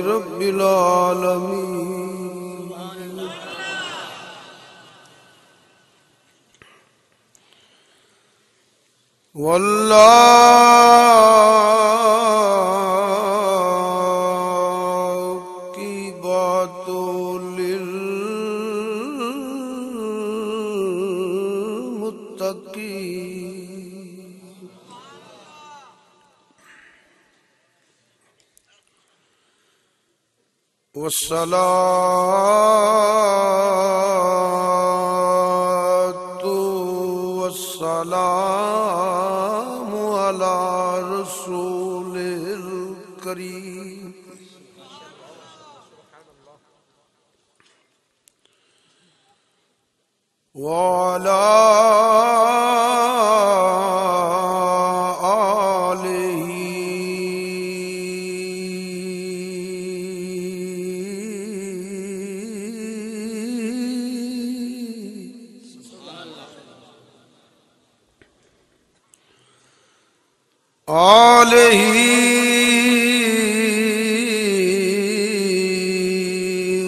रब्बिल आलमीन। वल्लाह की बातों लिल मुत्तकी। वस्सलातु वस्सलामु अला रसूलिल करीम। वाला आलिही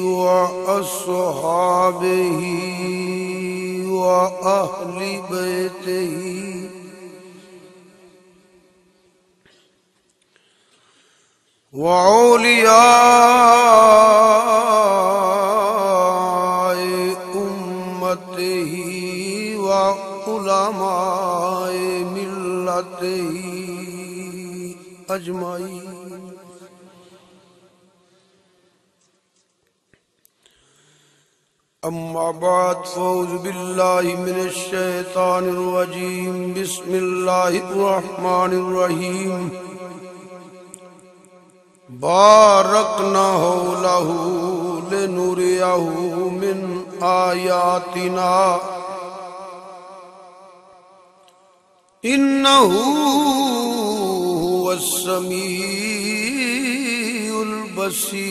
व अस्हाबिही व अहली बैतिही व औलियाए उम्मतिही व उलमाए मिल्लतिही अजमाई। अम्मा बाद फ़ौज़ बिल्लाहि मिनश शैतानिर रजीम। बिस्मिल्लाहिर रहमानिर रहीम। बारकनाहु लहू लिनुरियहु मिन आयातिना इन्नहु हुवस्समीउल बसीर।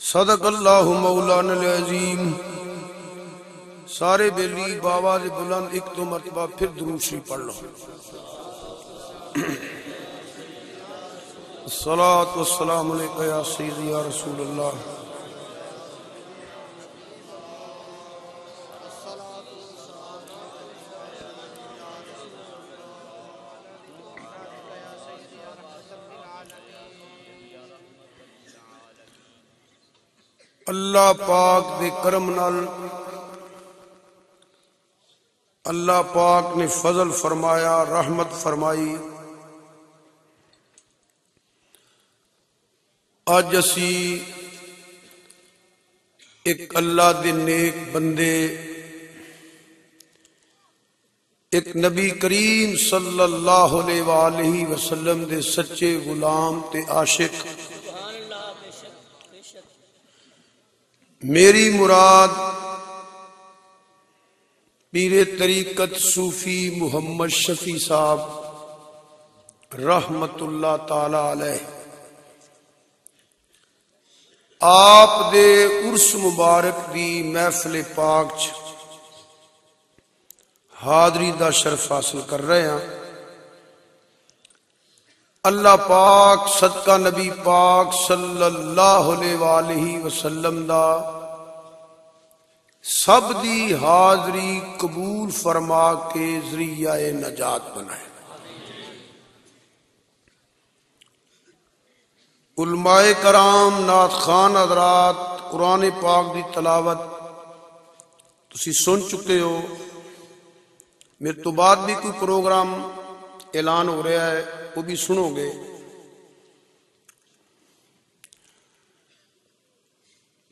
सदक़ल्लाहु मौलाना अज़ीम। सारे बेली बाबा से बुलंद एक दो मरतबा फिर दुरूद शरीफ पढ़ लो। सलात वस्सलाम अलैका या सय्यदी या रसूल अल्लाह। अल्लाह पाक दे करम नाल अल्लाह पाक ने फजल फरमाया, रहमत फरमाई। अज असी एक अल्लाह दे नेक बंदे, एक नबी करीम सल्लल्लाहु अलैहि वसल्लम दे सच्चे गुलाम ते आशिक, मेरी मुराद पीरे तरीकत सूफी मोहम्मद शफी साहब रहमतुल्लाह ताला अलैह आप दे उर्स मुबारक दी महफिल पाक च हादरी दा शरफ हासिल कर रहे हैं। अल्लाह पाक सदका नबी पाक सल्लल्लाहु अलैहि वसल्लम दा सब दी हाजरी कबूल फरमा के ज़रिया नजात बनाए। उलमाए कराम, नात खान हज़रात कुरान पाक दी तलावत तुसी सुन चुके हो। मेरे तो बाद भी कोई प्रोग्राम ऐलान हो रहा है, वो भी सुनोगे।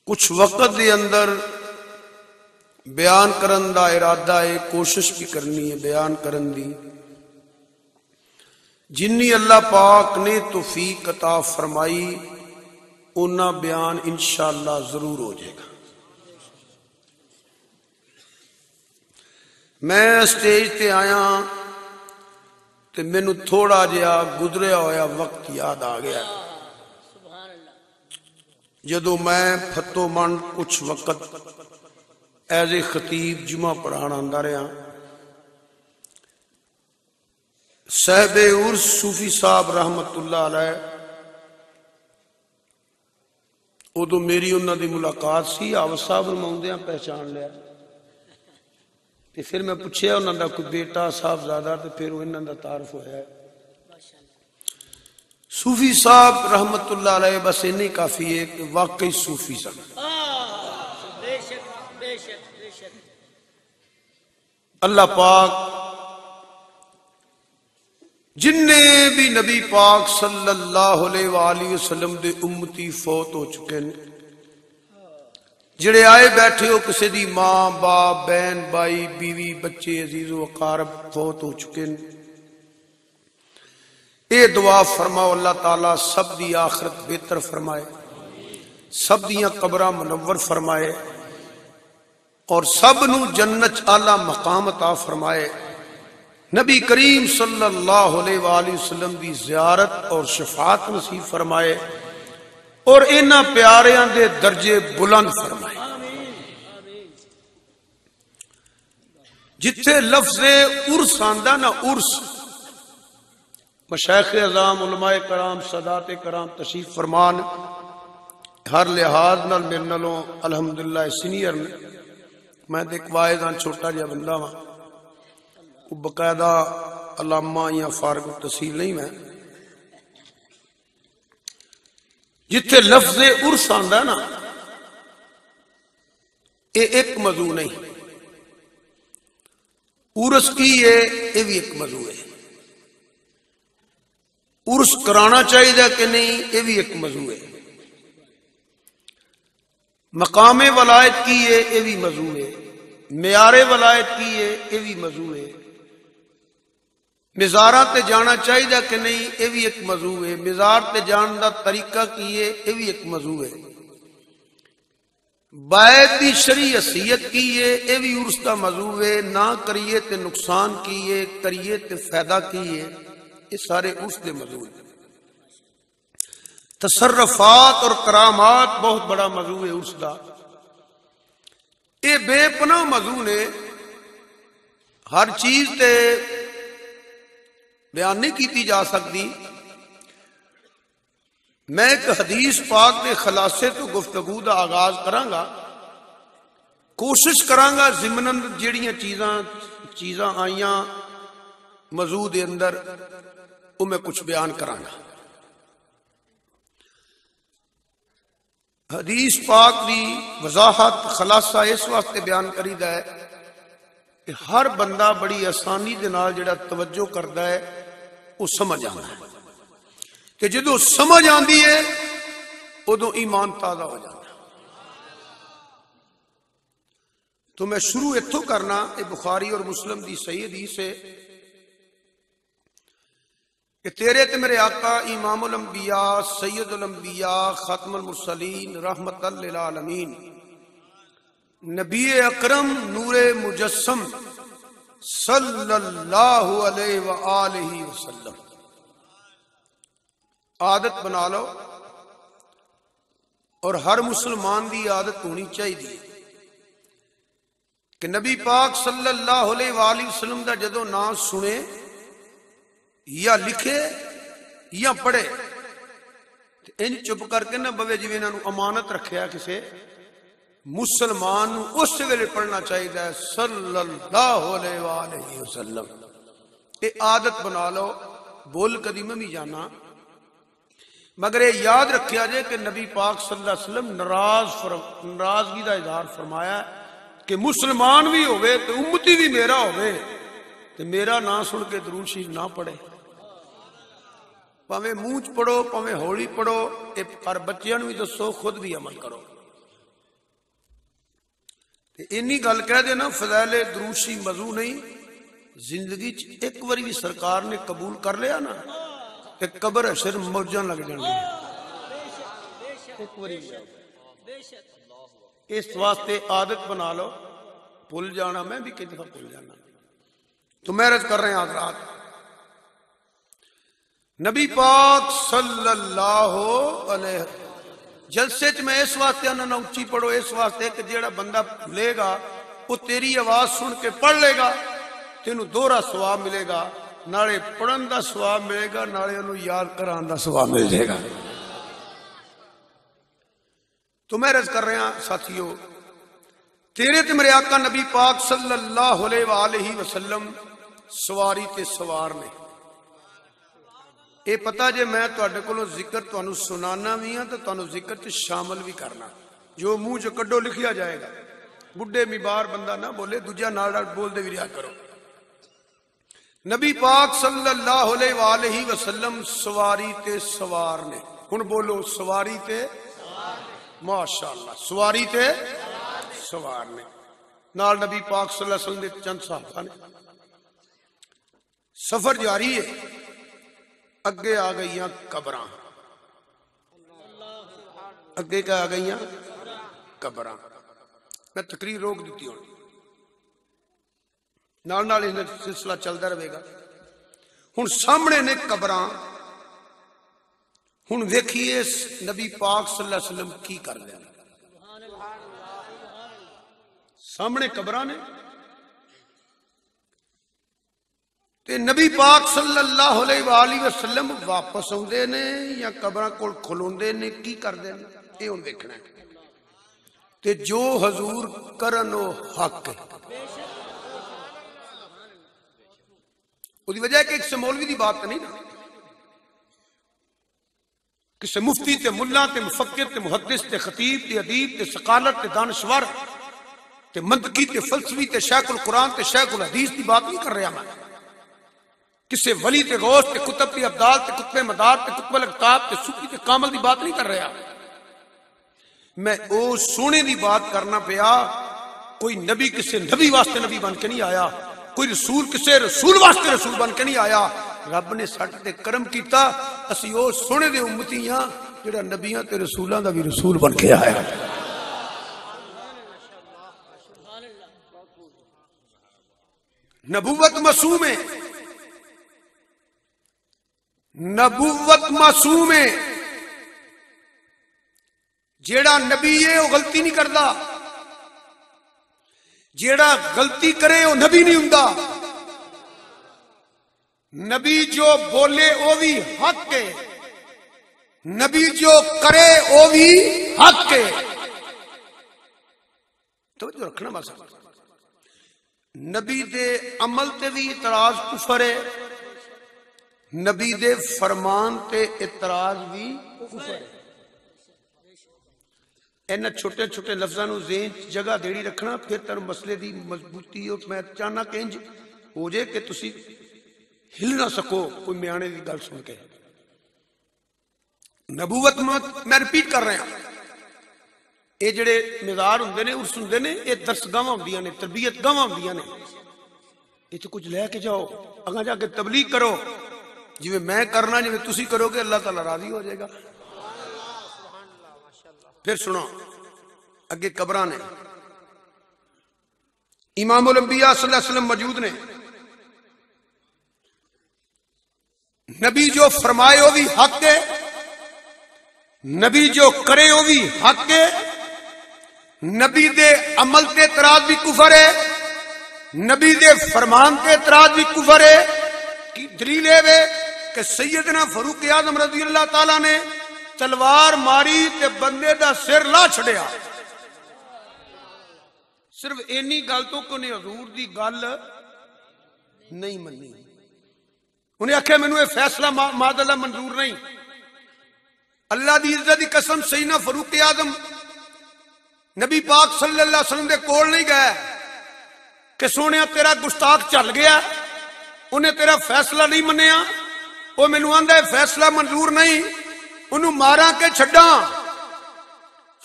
कुछ वक्त के अंदर बयान करन दा इरादा है, कोशिश भी करनी है बयान करन दी। जिन्नी अल्लाह पाक ने तौफीक अता फरमाई उन्ना बयान इंशाअल्लाह जरूर हो जाएगा। मैं स्टेज ते आया तो मैनू थोड़ा जिहा गुजरिया होया वक्त याद आ गया। जदों मैं फतो मंड कुछ वक्त एज ए खतीब जुमा पढ़ाण आंदा रहा, साहबे उर्स सूफी साहब रहमतुल्लाह अलैह, उदों मेरी उन्हां दी मुलाकात सी। आव साहब रमाउंदियां पहचान लिया, ते फिर मैं पुछया उन्हां दा कोई बेटा साहबजादा, ते फिर इन्हां दा तारफ होया। सूफी साहब रहमतुल्लाह अलैह बस इन्नी काफी है कि वाकई सूफी सन। अल्लाह पाक जिन्ने भी नबी पाक सल्लल्लाहु अलैहि वसल्लम दे उम्मती फौत हो चुके हैं, जिहड़े आए बैठे हो किसी दी मां बाप बहन भाई बीवी बच्चे अजीजो अकारब फौत हो चुके हैं, ये दुआ फरमाओ अल्लाह ताला सब दी आखिरत बेहतर फरमाए, सब दियां कब्रां मुनव्वर फरमाए और सब नू जन्नत आला मकाम अता फरमाए। नबी करीम सल्लल्लाहु अलैहि वसल्लम की ज़ियारत और शफात नसीब फरमाए और इन्हां प्यारियां दे दर्जे बुलंद फरमाए। जिथे लफ्ज़े उर्स आंदा ना, उर्स, मशाइख अज़ाम उलमाए कराम सदाते कराम तशरीफ फरमान, हर लिहाज नाल मेरे नालों अलहमदुलिल्लाह सीनियर ने। मैं तो एक वाइज हाँ, छोटा जिहा बंदा वा, बकायदा अलामा या फारग तहसील नहीं मैं। जिथे लफ्ज़े उर्स आंदा ना, ये एक मौजू नहीं, उर्स की है ये भी एक मौजू है। उर्स कराना चाहिए कि नहीं ये भी एक मौजू है। मकामे वलायत की है ये भी मौजू है। मियारे वलायत की है ये भी मौजू है। मिज़ारा ते जाना चाहिए कि नहीं ये भी एक मौजू है। मिज़ार ते जान दा तरीका की है ये भी एक मौजू है। बैत दी शरी हसीयत की है ये भी उर्स दा मौजू है। ना करिए ते नुकसान की है, करिए ते फायदा की है, ये सारे उर्स दे मौजू है। तसर्रफात और करामात बहुत बड़ा मौजू है उर्स दा। ये बेपनाह मौजू ने, हर चीज ते बयान नहीं की जा सकती। मैं एक हदीस पाक के खलासे तो गुफ्तगू का आगाज करांगा, कोशिश करांगा जिमनन जिहड़ियां चीज़ां आईयां मौजू दे अंदर वो मैं कुछ बयान करांगा। हदीस पाक की वजाहत खलासा इस वास्ते बयान करीदा है कि हर बंदा बड़ी आसानी के नाल जिहड़ा तवज्जो करता है वो समझ आता है कि जो समझ आती है उदों ईमान ताज़ा हो जाता है। तो मैं शुरू इत्थों करना, ये बुखारी और मुस्लिम की सही हदीस है कि तेरे ते मेरे आका इमामुल अंबिया सैयदुल अंबिया खातमुल मुरसलीन रहमतल लिल आलमीन नबी अकरम नूरे मुजस्सम सल्लल्लाहु अलैहि व आलिहि वसल्लम, आदत बना लो और हर मुसलमान की आदत होनी चाहिए कि नबी पाक सल्लल्लाहु अलैहि वसल्लम का जदों नाम सुने या लिखे या पढ़े इन चुप करके ना बवे, जिवें इन्हां नूं अमानत रखिया किसी मुसलमान नूं उस वेले पढ़ना चाहिए सल्लल्लाहु अलैहि वसल्लम। ये आदत बना लो, बोल कदी मैं भी जाना, मगर ये याद रखिया जे कि नबी पाक सल्लल्लाहु अलैहि वसल्लम नाराजगी का इजहार फरमाया कि मुसलमान भी होवे तो उम्मती भी मेरा होवे ते मेरा ना सुन के दरूद शरीफ ना पढ़े, भावें मुंह च पढ़ो भावें हौली पढ़ो, पर बच्चों भी दसो, खुद भी अमल करो। इन्नी गल कह देना, फज़ैले दरूद शरीफ मौजू नहीं, जिंदगी च एक बारी भी सरकार ने कबूल कर लिया ना ते कबर हशर मौजां लग जाएंगी। इस वास्ते आदत बना लो, भूल जाना, मैं भी कई दफा भूल जाना। तो मैरिज कर रहे हैं हज़रात, नबी पाक सल्लल्लाहु अलैहि जलसे च मैं इस वास्ते आना ना उच्ची पढ़ो, इस वास्ते कि जेड़ा बंदा भूलेगा वो तेरी आवाज सुन के पढ़ लेगा, तेनू दोहरा सवाब मिलेगा, नाले पढ़न का सवाब मिलेगा, नाले उन्हें याद कराने का सवाब मिल जाएगा। तो मैं अर्ज कर रहा साथियों, तेरे ते मेरे आका नबी पाक सल्लल्लाहु अलैहि वसल्लम सवारी ते सवार ने। ये पता जे मैं तुहाडे कोलों जिक्र तुहानू सुनाना भी हाँ तो तुहानू जिक्र च शामिल भी करना, जो मुंह च कड्डो लिखिया जाएगा। बुढ़े मिबार बंदा ना बोले, दूजा नाल बोलते भी रहा करो। नबी पाक सल्लल्लाहु अलैहि वसल्लम सवारी ते सवार ने। हुण बोलो सवारी ते, माशाअल्लाह, सवारी ते सवार ने। नाल नबी पाक सल्लल्लाहु अलैहि वसल्लम दे चंद सहाबा ने। सफर जारी है, अगे आ गई कब्र, अगे क्या आ गई कब्र। मैं तकरीर रोक दी हूं, नाल नाल इन्हें सिलसिला चलता रहेगा। हुण सामने ने कब्र, हुण वेखिए नबी पाक सल्लल्लाहु अलैहि वसल्लम की कर रहे हैं। सामने कब्र ने ते नबी पाक सल्लल्लाहु अलैहि वसल्लम वापस आउंदे ने या कब्रां कोल खलोंदे ने, की करदे ने, ये हुण देखना है। ते जो हजूर करन ओ हक है। उसकी वजह है कि किसी मौलवी की बात नहीं ना, किसी मुफ्ती ते मुल्ला ते मुफक्किर ते मुहद्दिस ते खतीब ते अदीब ते सकालत ते दानश्वर ते मंतकी ते फलसफी ते शेखुल कुरान ते शेखुल हदीस की बात नहीं कर रहा मैं। किसी वली ते गौस ते कुतुब ते अब्दाल ते कुतुब मदार ते कुतुब अलगताब ते सूफी ते कामल की बात नहीं कर रहा मैं। ओ सोने की बात करना पिया। कोई नबी किसी नबी वास्ते नबी बन के नहीं आया, कोई रसूल किसी रसूल वास्ते रसूल बन के नहीं आया। रब ने साडे ते करम किया, असी ओ सोने दे उम्मती हां जिहड़ा नबियां ते रसूलां दा भी रसूल बन के आया। नबूवत मासूम है, नबूवत मासूम है। जेड़ा नबी है वो गलती नहीं करता, जेड़ा गलती करे वो नबी नहीं हुंदा। नबी जो बोले वो भी हक है, नबी जो करे वो भी हक है। तो जो रखना बस, नबी दे अमल ते भी इतराज कुफर है, नबी दे फरमान ते इतराज भी कुफर है। इन्हां छोटे छोटे लफ्जां ज़हन जगह देड़ी रखना, फिर तेन मसले की मजबूती मैं चाहना कि इंज हो जाए कि तुसी हिल ना सको कोई म्याणे की गल सुन के। नबूवत मैं रिपीट कर रहा, ये जेडे मिजार होंगे ने उर्स होंगे ने, ये दरसगावां होंदियां ने, तरबियत गावां होंदियां ने। इत्थे कुछ लैके जाओ, अगां जाके तबलीग करो, जिवें मैं करना जिवें तुसी करोगे अल्लाह ताला राजी हो जाएगा। फिर सुनो अगे कब्रां ने, इमामुल अंबिया सल्लल्लाहु अलैहि वसल्लम मौजूद ने। नबी जो फरमाए वो भी हक है, नबी जो करे वो भी हक है, नबी दे अमल ते इतराज भी कुफर है, नबी दे फरमान ते इतराज भी कुफर है। की दलील है कि सैयदना फारूक आजम रज़ी अल्लाह ताला ने तलवार मारी ते बंदे दा सिर ला छड़िया। सिर्फ इन्नी गल तो कि हजूर दी गल नहीं मनी, उन्हें आख्या मैनू यह फैसला मादल्ला मंजूर नहीं। अल्लाह दी इज्जत दी कसम, सैयदना फारूक आजम नबी पाक सल्लल्लाहु अलैहि वसल्लम दे कोल नहीं गए कि सोने तेरा गुस्ताख चल गया, उन्हें तेरा फैसला नहीं मनिया, वो मैनू आंदा फैसला मंजूर नहीं, उन्होंने मारा के छड्डा।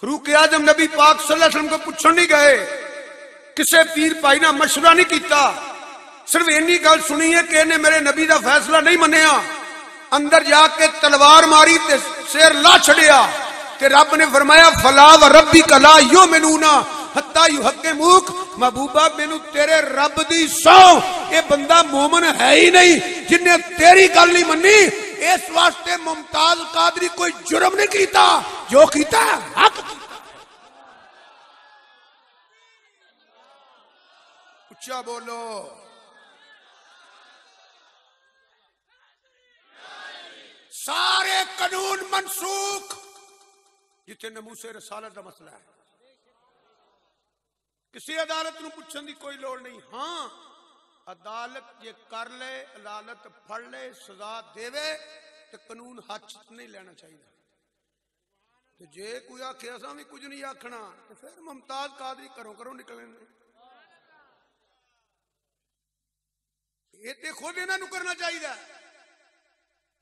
फारूक आजम नबी पाक सल्लल्लाहु अलैहि वसल्लम को पूछण नहीं गए, किसी पीर भाई ना मशवरा नहीं किया, सिर्फ इन्नी गल सुनी है कि इन्हें मेरे नबी का फैसला नहीं मनिया, अंदर जाके तलवार मारी ते सिर ला छड़िया। ते रब ने फरमाया फला व रब्बी कला यो मैनूना हत्ता युहक्किमूक, महबूबा मैनू तेरे रब दी सौ ये बंदा मोमन है ही नहीं जिन्हें तेरी गल नहीं मनी। इस वास्ते मुमताज कादरी कोई जुर्म नहीं किया, जो कीता हक कीता। उच्चा बोलो। सारे कानून मनसूख जिथे नमूसे रसालत का मसला है, किसी अदालत नूं पुछण दी कोई लोड़ नहीं। हां, अदालत जे कर ले, अदालत फड़ ले, सजा देवे तो कानून हाथ नहीं लेना चाहिए। तो जे कोई आखे असां भी कुछ नहीं आखना तो फिर मुमताज कादरी घरों घरों निकले। ये तो खुद इन्हां नूं करना चाहिए।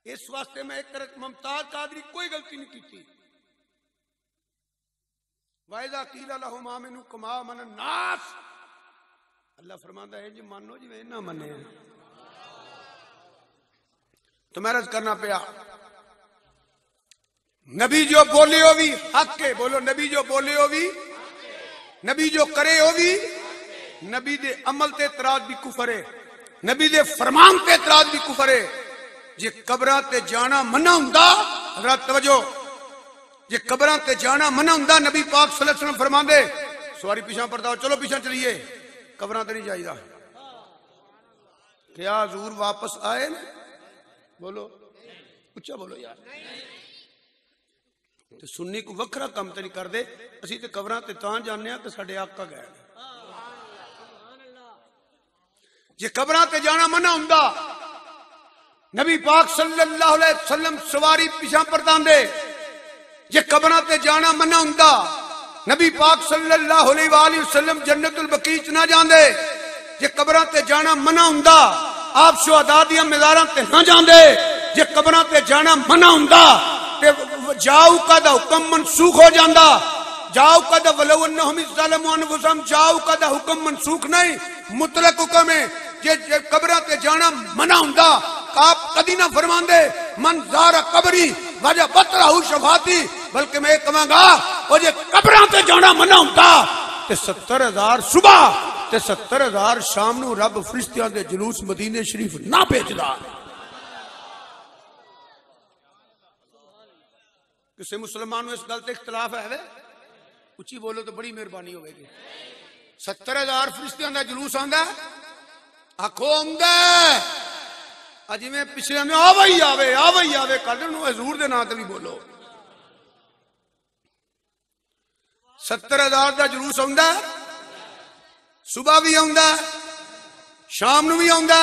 इस वास्ते मैं एक तरह मुमताज कादरी कोई गलती नहीं की। वायदा कीला लहु मामिनु कमा मन नास, अल्लाह फरमाता है जी मानो जी वे ना मने। तो मेहनत करना पिया। नबी जो बोले हो भी हक के बोलो, नबी जो बोले हो भी, नबी जो करे हो भी, नबी दे अमल ते इतराज भी कुफर है, नबी दे फरमान ते इतराज भी कुफर है। जे कबरां ते जाना मना हुंदा, हज़रत तवज्जो, जे कबरां ते जाना मना हुंदा नबी पाक सल्लल्लाहु अलैहि वसल्लम फरमांदे सवारी पीछा पड़ता हो, चलो पीछा चलिए, कबरां ते नहीं जाइदा। क्या हजूर वापस आए ना? बोलो उच्चा बोलो यार। तो सुन्नी को वखरा काम तो नहीं करते, असीं ते कबरां ते तां जाने कि साडे आका गए। जे कबरां ते जाना मना हुंदा नबी पाक सल्लल्लाहु अलैहि वसल्लम सवारी पीछा परतांदे। जे कबरां ते जाना मना हुंदा नबी पाक सल्लल्लाहु अलैहि वसल्लम जन्नतुल बकी च ना जांदे। जे कबरां ते जाना मना हुंदा आप शुहदा दी मज़ारां ते ना जांदे। जे कबरां ते जाना मना हुंदा ते जाओ का दा हुक्म मनसूख हो जांदा। जाओ का दा वलौ अन्नहुम ज़लमू अनफुसहुम, जाओ का दा हुक्म मनसूख नहीं, मुतलक हुक्म है। जे कबरां ते जाना मना हुंदा आप कदी ना फरमांदे मन ज़ारा कबरी वजह बतराहू शफाती, बल्कि मैं कहूंगा और जे कबरां ते जाना मना हुंदा ते 70,000 सुबह ते 70,000 शाम नू रब फरिश्तियां दे जुलूस मदीने शरीफ ना भेजदा। किसी मुसलमान इस गल ते इख्तलाफ है? उच्ची बोलो तो बड़ी मेहरबानी होगी। 70,000 फरिश्तियां दा जुलूस आंदा, आखो आंदा जिवें पिछले में आवे ही आवे, आवे ही आवे, कल नूं हजूर दे नाम ते भी बोलो। 70,000 दा जुलूस आंदा, सुबह भी आंदा, शाम नूं भी आंदा।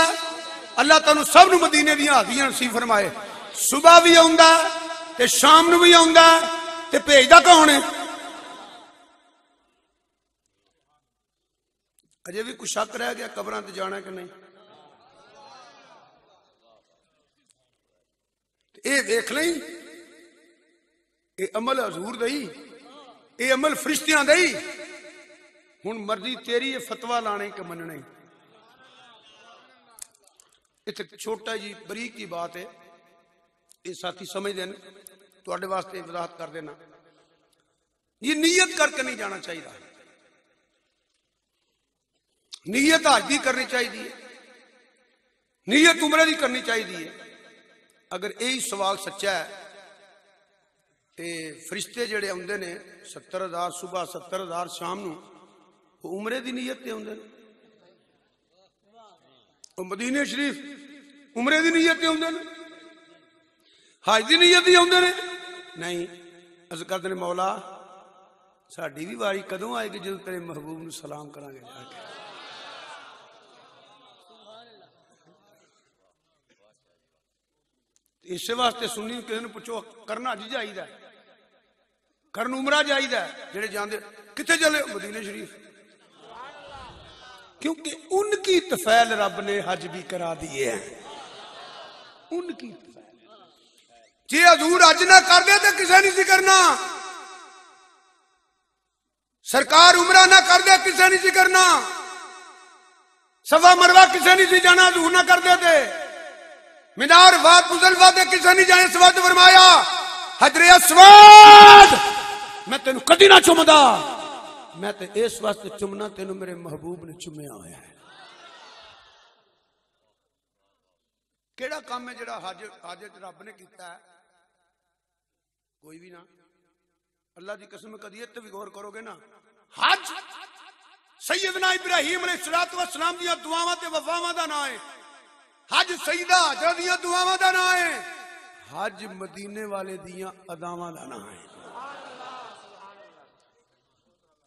अल्लाह तुहानूं सब नूं मदीने दी हाज़ियां नसीब फरमाए। सुबह भी आंदा ते शाम नूं भी आंदा ते भेजदा कौन है? अजे भी कुछ शक रह गया कबरां ते जाना कि नहीं? ये देख ली, ये अमल हजूर दई, ये अमल फरिश्तियां दई। हुण मर्जी तेरी ये फतवा लाने के मनने। इत्थे छोटा जी बरीक की बात है, ये साथी समझते हैं, तुहाडे वास्ते वजाहत कर देना। ये नीयत करके नहीं जाना चाहिए, नीयत हज की करनी चाहिए, नीयत उमरे की करनी चाहिए। अगर यही सवाल सच्चा है तो फरिश्ते जेड़े आउंदे ने 70,000 सुबह 70,000 शाम नूं, वो उमरे की नीयत ते आउंदे ने। मदीने शरीफ उमरे की नीयत ते आउंदे ने, हज की नीयत ही आउंदे ने? नहीं। अस कहते हैं मौला साडी भी वारी कदों आएगी जो तेरे महबूब नूं सलाम करांगे जाके। इस वास्ते सुन्नी किसी ने पुछो करना अज चाहिए, करन उमरा चाहिए। जेड़े जाते कितने चले? मदीने शरीफ, क्योंकि उनकी तफैल रब ने हज भी करा दिए है। उनकी तफैल जे हजूर हज ना कर दे तो किसे नहीं सी करना, सरकार उमरा ना कर दे किसे नहीं सी करना, सफा मरवा किसे नहीं सी जाना हजूर ना कर दे थे, मीनार वाद मुजलफा दे किसे नहीं जाने सवाद फरमाया हजरे अस्वद मैं तेन कदी ना चुमदा, मैं तो इस वास्ते चुमना तेन मेरे महबूब ने चुमया होया है। केड़ा काम है जेड़ा हज हज रब ने कीता है? कोई भी ना। अल्लाह की कसम कदी इत्ते भी गौर करोगे ना, हज सैयदना इब्राहीम अलैहिस्सलाम दी दुआवां ते वफावां दा नाम है। हज सईदा हजरा दी दुआवां दा नाम है। हज मदीने वाले दियां अदावां दा नाम है।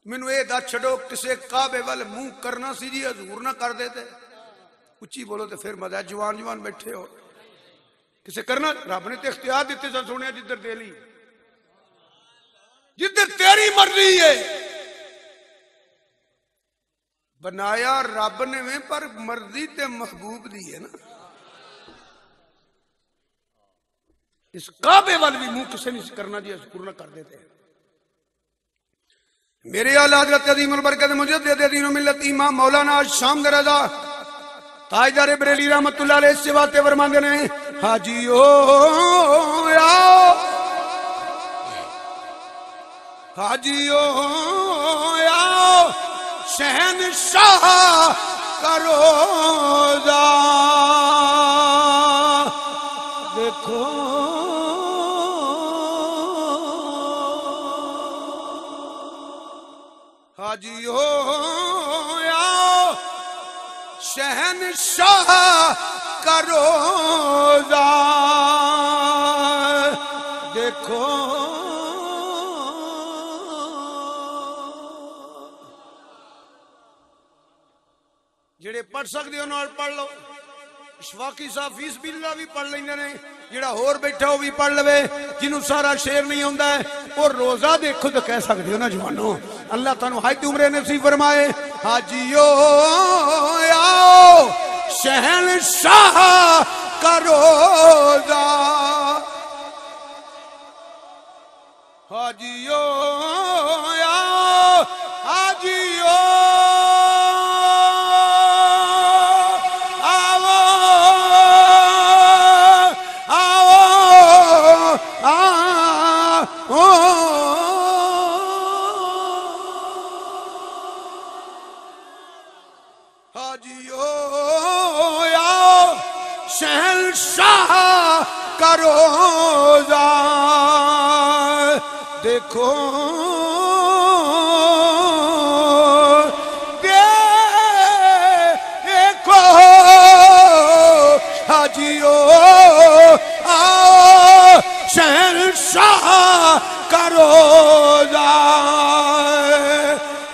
मैनू ये दस छड़ो, किसे काबे वाल मुंह करना सी जी, हजूर ना कर देते। उच्ची बोलो तो फिर मजा, जवान जवान बैठे हो। किसे करना, रब ने तो इख्तियार दिते सन सोने, जिधर दिली जिधर तेरी मर्जी है। बनाया रब ने वे, पर मर्जी ते महबूब दी है ना। इस काबे वाल भी मुंह किसे नहीं करना जी, हजूर ना कर देते। मेरे आला हज़रत अज़ीमुल बरकत मुजद्दिद दीन मिल्लत इमाम मौलाना शाम रज़ा ताजदार बरेली रहमतुल्लाह अलैह से बातें फरमाते ने, हाजियो आओ, हाजियो आओ, शहनशाह करो जा, देखो हाजियो आओ, शहनशाह करो जा, देखो जेड़े पढ़ सकते हो नाल पढ़ लो। इशफाकी साहब फीस बिल्ला भी पढ़ लेंगे ने, जेड़ा होर बैठा वो भी पढ़ लवे। जिन्हों सारा शेर नहीं आता है वो रोजा देखो तो कह सकते हो ना जवानों। अल्लाह तुहानू हज दी उम्र नसीब फरमाए। हाजियो आओ, शहनशाह करो जा, हाजियो आओ, हाजियो शहनशाह करो जा, देखो देखो हाजियो आओ, शहनशाह करो जा,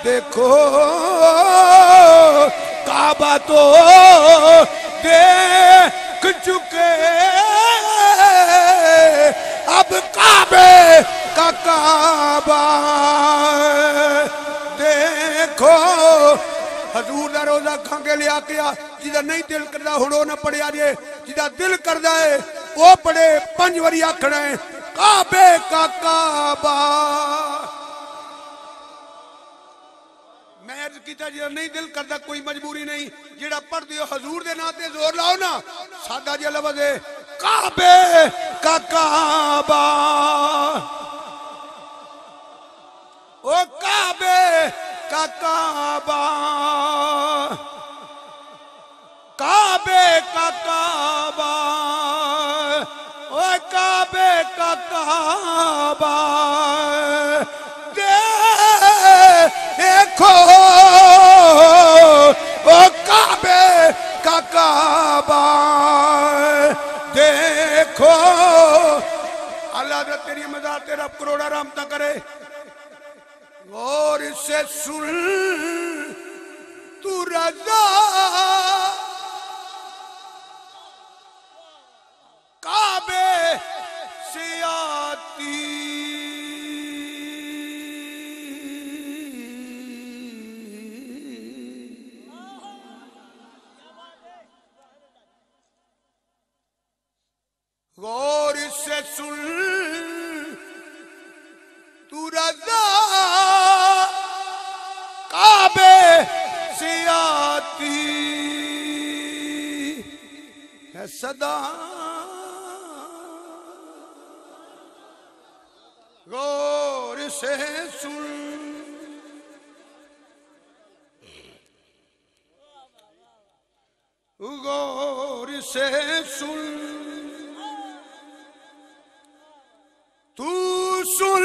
देखो काबा तो देख चुके, अब काबे का काबा देखो। हजूर दा रोजा खा के लिया के आ, जिदा नहीं दिल करता हुणो ना पढ़िया जे, जिदा दिल करता है वो पढ़े। 5 बारी आखना है काबे का काबा। मैं अर्ज किया जिदा नहीं दिल करता कोई मजबूरी नहीं, जेड़ा पढ़ दियो हजूर दे नाम ते जोर लाओ ना। सादा जी लफ्ज़ है काबे का काबा, ओ काबे का काबा, काबे का काबा, ओ काबे का काबा, देखो ओ काबे का काबा, देखो। अल्लाह तेरी मदद तेरा करोड़ा रहमत करे। और इसे सुन तू रज़ा, काबे से आती, गौर से सुन तू रज़ा, काबे से आती है सदा, गौर से सुन, गौर से सुन, तू सुन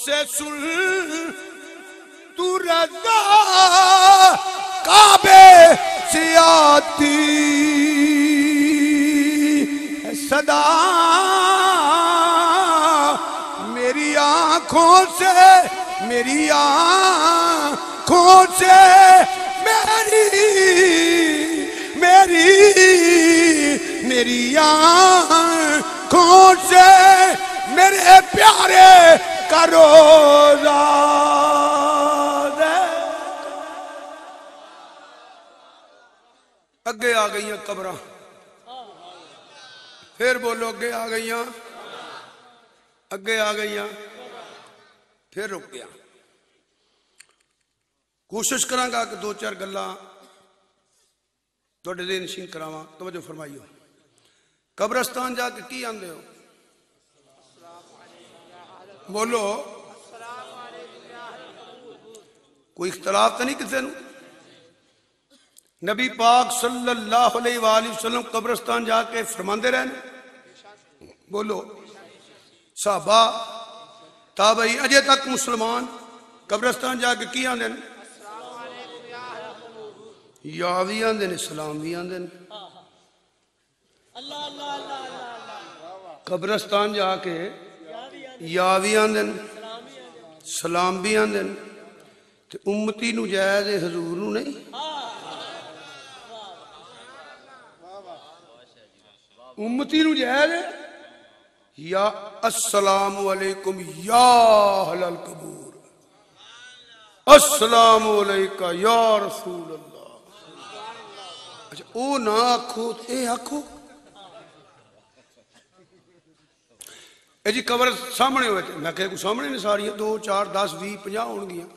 से सुन तू रज़ा काबे से आती है सदा, मेरी आंखों से मेरी आंखों से मेरी आंखों से मेरे प्यारे का रोज़ा दे। अगे आ गई कब्र, फिर बोलो अगे आ गई, अगे आ गई, फिर रुक गया। कोशिश करांगा कि दो चार गल्लां तुहाडे दे नशीन करावां। तवज्जो फरमाइयो। कब्रस्तान जाके की आंदे हो? बोलो। कोई इख्तलाफ तो नहीं किसी नूं? नबी पाक सल्लल्लाहु अलैहि वसल्लम कब्रस्तान जाके फरमाते रहे। बोलो। साहबा ताबई अजे तक मुसलमान कब्रस्तान जाके की आंदे ने? या भी आंदे ने, सलाम भी आंदे ने। कब्रस्तान जाके या भी आंदे ने, सलाम भी आंदे ने। ते उम्मती नूं जायज़ है, हजूर नूं नहीं। उम्मती नूं जायज़ है या अस्सलामु अलैकुम या अहलल कबूर, अस्सलामु अलैका या रसूल अल्लाह। अच्छा ओ ना आखो, ए आखो। ए जी कब्र सामने हो, मैं कह को सामने ने सारियां 2 4 10 20 50 होणगियां।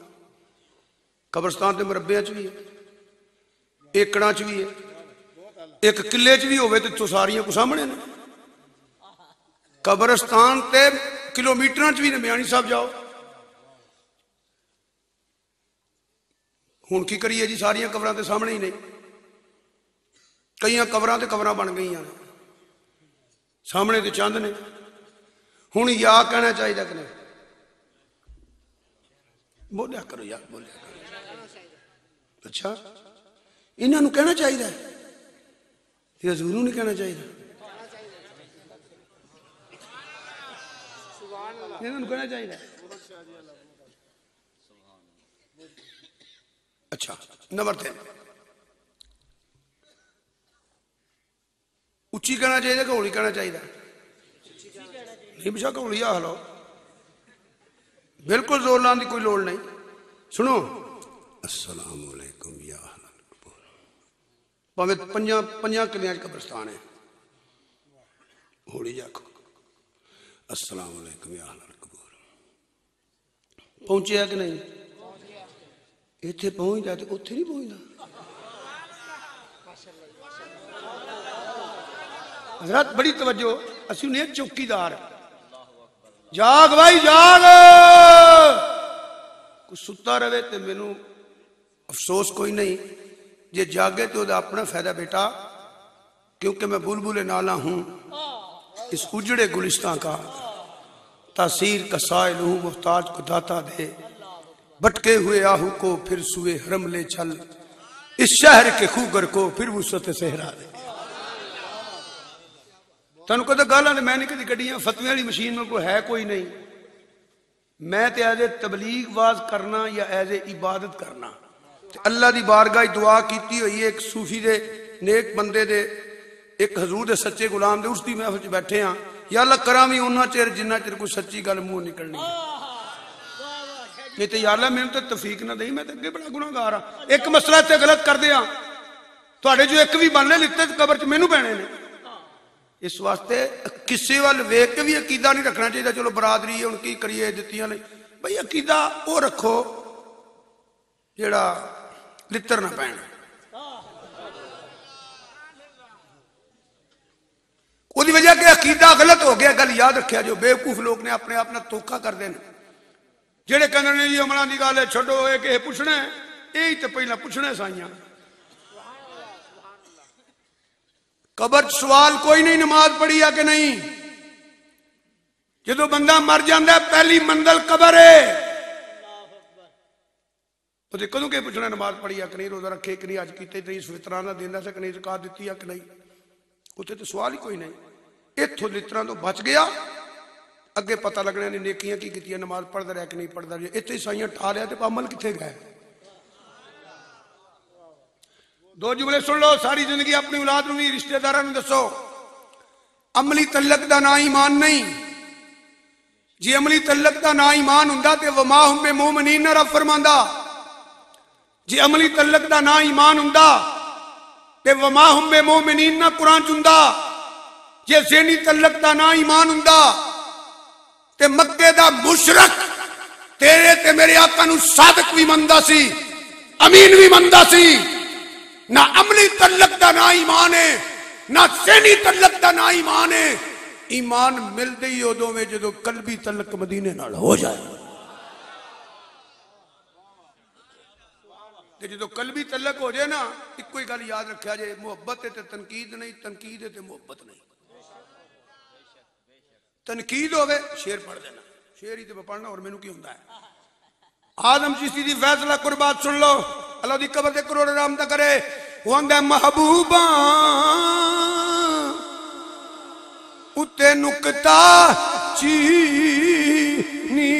कब्रस्तान के मरब्बियां च भी है, एकड़ां च भी है, एक किले च भी होवे तो सारियां को सामने ने। कब्रस्तान ते किलोमीटर च भी ने। बयानी साहब जाओ, हुण की करिए जी, सारियां कब्रां ते सामने ही नहीं। कई कब्रां ते कब्रां बन गई ने, सामने तो चंद ने। हुण या कहना चाहिए कि नहीं? बोलिया करो यार, बोलिया करो। अच्छा इन्हां नूं कहना चाहिए, हजूर नूं नहीं कहना चाहिए? इन्हां नूं कहना चाहिए। अच्छा नंबर 3, उच्ची कहना चाहिए कि हौली कहना चाहिए? नहीं बेशक हौली आख लो, बिल्कुल जोर लाने की कोई लोड़ नहीं। सुनो, अस्सलामु अलैकुम या अहलल कबूर। भावें 5 किलियां कब्रस्तान है, हौली आखो अस्सलामु अलैकुम या अहलल कबूर। पहुंचे कि नहीं? इत्थे पहुंचदा तो उत्थे नहीं पहुंचदा। हज़रत बड़ी तवज्जो, असीं ने चौकीदार। जाग भाई जाग, कुछ सुता रहे तो मैनू अफसोस कोई नहीं, जे जागे तो अपना फायदा बेटा, क्योंकि मैं बुलबुल नाला हूं इस उजड़े गुलिस्तान का। तासीर का साइल हूं, मुहताज को दाता दे, भटके हुए आहू को फिर सुए हरम ले चल, इस शहर के खूगर को फिर वुसअत सहरा दे। तुहानू कहता गालां मैं नहीं कदी कड्डियां, फतवे वाली मशीन में कोई है कोई नहीं। मैं तो एज ए तबलीग वाज करना या एज ए इबादत करना। अल्लाह की बारगाह दुआ की हुई है, एक सूफी दे नेक बंदे दे, एक हजूर दे सच्चे गुलाम दे, उसकी महफिल च बैठे हाँ। या अल्लाह करा भी उन्ना चिर जिन्ना चिर कोई सच्ची गल मूँह निकलनी है। नहीं तो या अल्लाह मैंने तो तौफीक ना दई, मैं तो अगे बड़ा गुनाहगार हाँ। एक मसला इत्थे गलत कर दिया, तुहाडे जो एक भी बनने लिते कबर च मैनू पैने ने। इस वास्ते किसी वाल वेख के भी अकीदा नहीं रखना चाहिए। चलो बरादरी है, हुण की करिए, दित्तियां नहीं भाई। अकीदा वो रखो जिहड़ा लित्तर ना पैण। उसकी वजह कि अकीदा गलत हो गया। गल याद रखिया, जो बेवकूफ लोग ने अपने आप धोखा करते हैं, जेडे कहते हैं जी अमलों की गल है छड्डो, ये किसे पुछना है, यही तो पहला पुछना साइयां। कबर सवाल कोई नहीं, नमाज पढ़ी है कि नहीं, जो बंदा मर जाता पहली मंजिल कबर है। कदों के पूछना नमाज पढ़ी कि नहीं, रोजा रखे कि नहीं, अज किते नहीं, फितराना देना से कि नहीं, ज़कात दी कि नहीं, उत्थे तो सवाल ही कोई नहीं। इत्थों लितरां तो बच गया, अगे पता लगना ने नेकियां की कीतियां, नमाज पढ़ता रहा कि नहीं पढ़ता रहा। इत्थे ईसाइयां ठा लिया तो अमल कित्थे गए। दो जुमले सुन लो, सारी जिंदगी अपनी औलाद नूं नहीं रिश्तेदारां नूं दसो। अमली तलक दा ना ईमान नहीं। जे अमली तलक दा ना ईमान हुंदा ते वमा हुम बिमुमिनीन रब फरमांदा। जे अमली तलक दा ना ईमान हुंदा ते वमा हुम बिमुमिनीन ना कुरान च हुंदा। जे ज़ेनी तलक दा ना ईमान हुंदा ते मक्के दा मुशरक तेरे ते मेरे आका नूं सादिक भी मनदा सी, अमीन भी मनदा सी। ना अमली तलक दा ना ईमान है, ना ज़ेनी तलक दा ना ईमान है। ईमान मिलदे ही उदों में जदों कल्बी तलक मदीने नाल हो जाए। जो कल्बी तलक हो जाए ना, इको ही गल याद रखा जाए, मुहब्बत है तो तनकीद नहीं, तनकीद है तो मुहब्बत नहीं। तनकीद होवे शेर पढ़ देना, शेर ही तो पढ़ना, और मैनू की होंदा है। आदम चिश्ती दी फैसला कुर्बात सुन लो, अल्लाह दी कबर ते करोड़ राम दा करे। वो आंदा महबूबा उत्ते नुकता चीनी,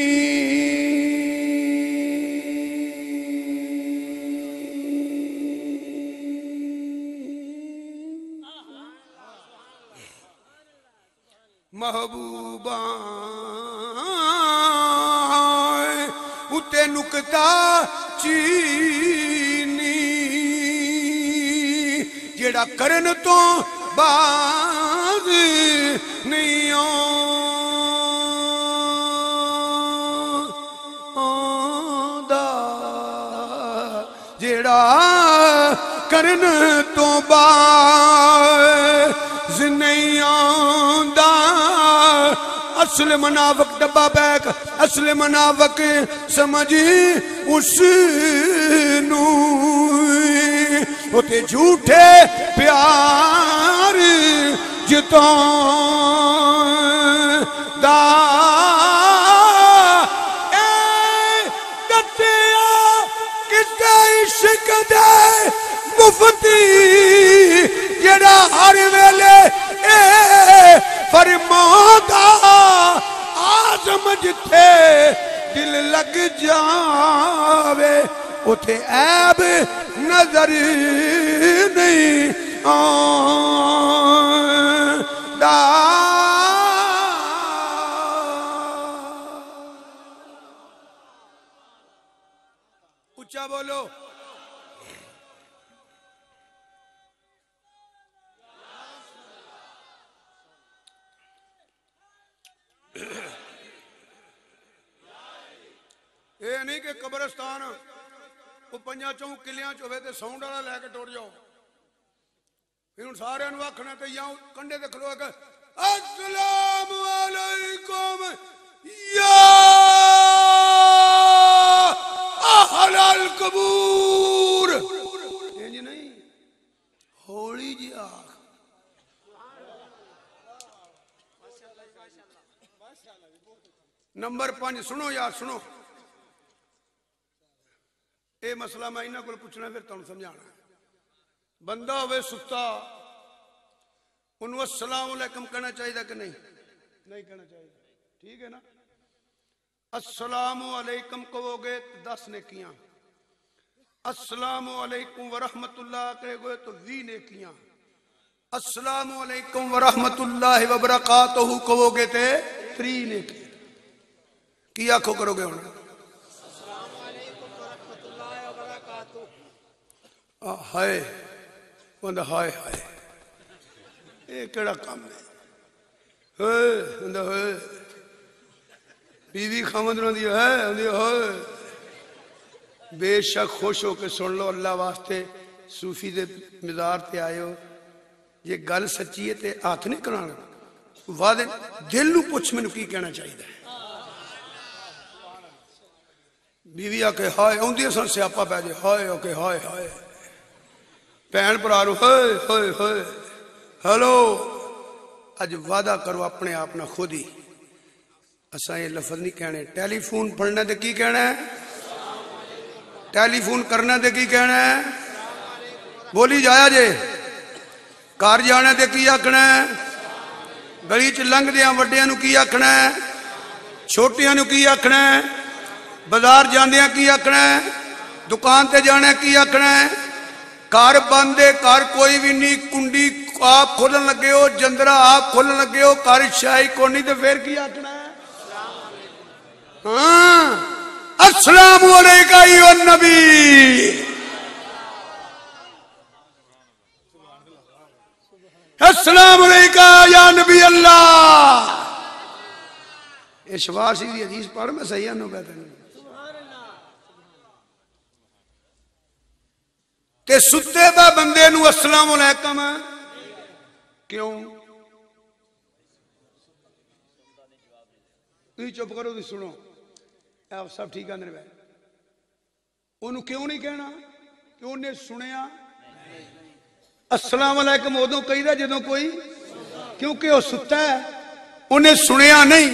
महबूबा उत्ते नुकता चीनी, जेड़ा करन तो बाज नहीं आंदा, जेड़ा करन तो बाज नहीं आंदा। असल मनावक डब्बा बैक, असल मनावक समझ उस उते झूठे प्यार जितांदा दतिया किसे इश्क दे मुफ्ती, जेड़ा हर वेले फरमांदा आज़म जिथे दिल लग जावे उथे ऐब नजर नहीं आंदा। ऊंचा बोलो। ये नहीं कि कब्रस्तान वो पंजा चौं किलियां च होवे ते साउंड वाला लैके टुर जाओ। फिर हुण सारियां नूं आखना ते या कंडे ते खलो के अस्सलाम वालेकुम या अहलल कबूर। इंज नहीं, हौली जी आख। नंबर 5 सुनो यार, सुनो ये मसला मैं इन्हां कोल पुछना, फिर तुहानूं समझाना। बंदा होवे सुत्ता, उन्होंने अस्सलाम अलैकुम कहना चाहिए कि नहीं? नहीं कहना चाहिए, ठीक है ना। अस्सलाम अलैकुम कहोगे तो 10 नेकियां, अस्सलाम अलैकुम वरहमतुल्लाह कहोगे तो 20 नेकियां, अस्सलाम अलैकुम वरहमतुल्लाहि वबरकातुहू कहोगे तो 3 नेकियां। की आखो करोगे हुण? हाय बंदा, हाय हाय ये केड़ा काम है? बीवी खामद दी है, बेशक खुश होके सुन लो। अल्लाह वास्ते सूफी दे मिजार ते आए हो, जे गल सच्ची है तो हाथ नहीं कराना, वादे दिल नूं पुछ मैनूं की कहना चाहिए। बीवी आके हाय आउंदी सन स्यापा पै जाए, हाय ओके हाय हाय। भैन भरा हाय हाय हाय। हेलो, अज वादा करो अपने आप ना खुद ही, असा ये लफज नहीं कहने। टेलीफोन पढ़ने ते की कहना है, टेलीफोन करने ते की कहना है, बोली जाया जे। घर जाने ते की आखना है, गली च लंघदियां वड्डियां नूं की आखना है, छोटियां नूं की आखना है, बाजार जांदियां की आखना है, दुकान ते जाने की आखना है। घर बंद है, घर कोई भी नहीं, कुंडी आप खोलन लगे हो, जंदरा आप खोलन लगे हो, घर शाही कोनी, तो फिर की आखना है? हाँ, अस्सलाम वालेका या नबी। अस्सलाम वालेका या नबी अल्लाह। ये शबाश की हदीस पढ़, मैं सही आनो कहते हैं। ते सुते पा बंदे नूं अस्सलाम वालेकुम क्यों? तुम चुप करो, तुम सुनो, आप सब ठीक आंदे ने। ओनू क्यों नहीं कहना? क्यों ने सुनिया? अस्सलाम वालेकुम उदों कहीदा जदों कोई, क्योंकि वह सुता है, उन्हें सुनिया नहीं।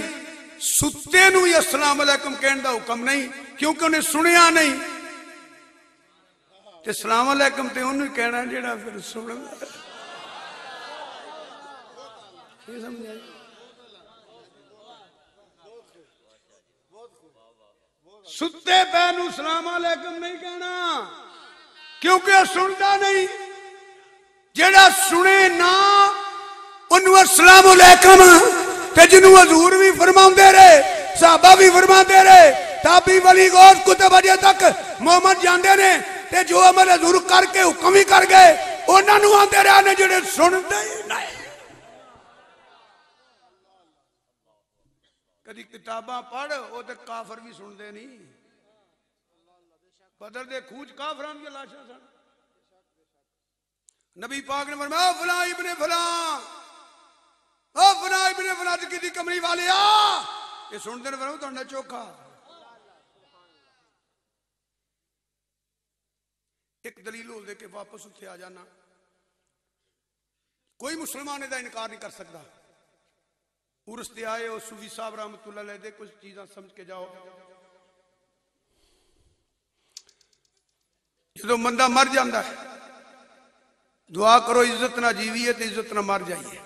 सुते नूं ही अस्सलाम वालेकुम कहने का हुक्म नहीं, क्योंकि उन्हें सुनिया नहीं। ते सलाम अलैकुम ते उन्हें कहना जेड़ा फिर सुनदा। सुते पे नूं सलाम अलैकुम नहीं कहना, क्योंकि सुनता नहीं। जेड़ा सुने ना उन्होंने अस्सलाम अलैकुम, ते जिन्होंने हजूर भी फरमाते रहे, साहबा भी फरमाते रहे, ताबी वली गौस कुतुब अजे तक मोहम्मद जाते ने, ते जो अमल हजूर करके हुक्म ही कर गए, उन्होंने आते रहे ने जेड़े सुनते ही नहीं। कदी किताबां पढ़, वो तो काफर भी सुनते नहीं। बदर दे खूच काफरां दी लाशां सन। नबी पाक ने फरमाया फलां इब्ने फलां, ओ फलां इब्ने फलां की कमरी वाले आ, ये सुनते ने फरमाया तुहाडा चोखा। एक दलील हो दे के वापस उत्थे आ जाना। कोई मुसलमान इसका इनकार नहीं कर सकता। उर्स ते आए हो सूफी साहब रहमतुल्लाह अलैह दे, कुछ चीज़ां समझ के जाओ। जो बंदा मर जाता है, दुआ करो इज्जत ना जीविए तो इज्जत ना मर जाइए,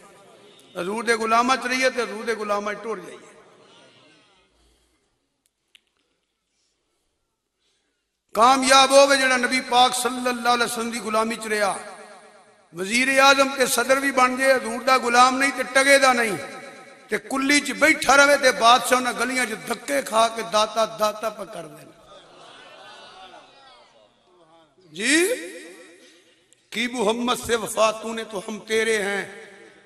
हजूर दे गुलामा च रहिए तो हजूर दे गुलामा च टुर जाइए। कामयाब हो जो नबी पाक सल्लल्लाहु अलैहि वसल्लम की गुलामी च रहा, वजीर आजम ते सदर भी बन जाए, हजूर दा गुलाम नहीं तो टगेदा नहीं, ते कुल्ली च बैठा रहे तो बादशाह ने गलियां च धक्के खा के दाता दाता पर कर देना। जी की मुहम्मद से वफा तूने तो हम तेरे हैं,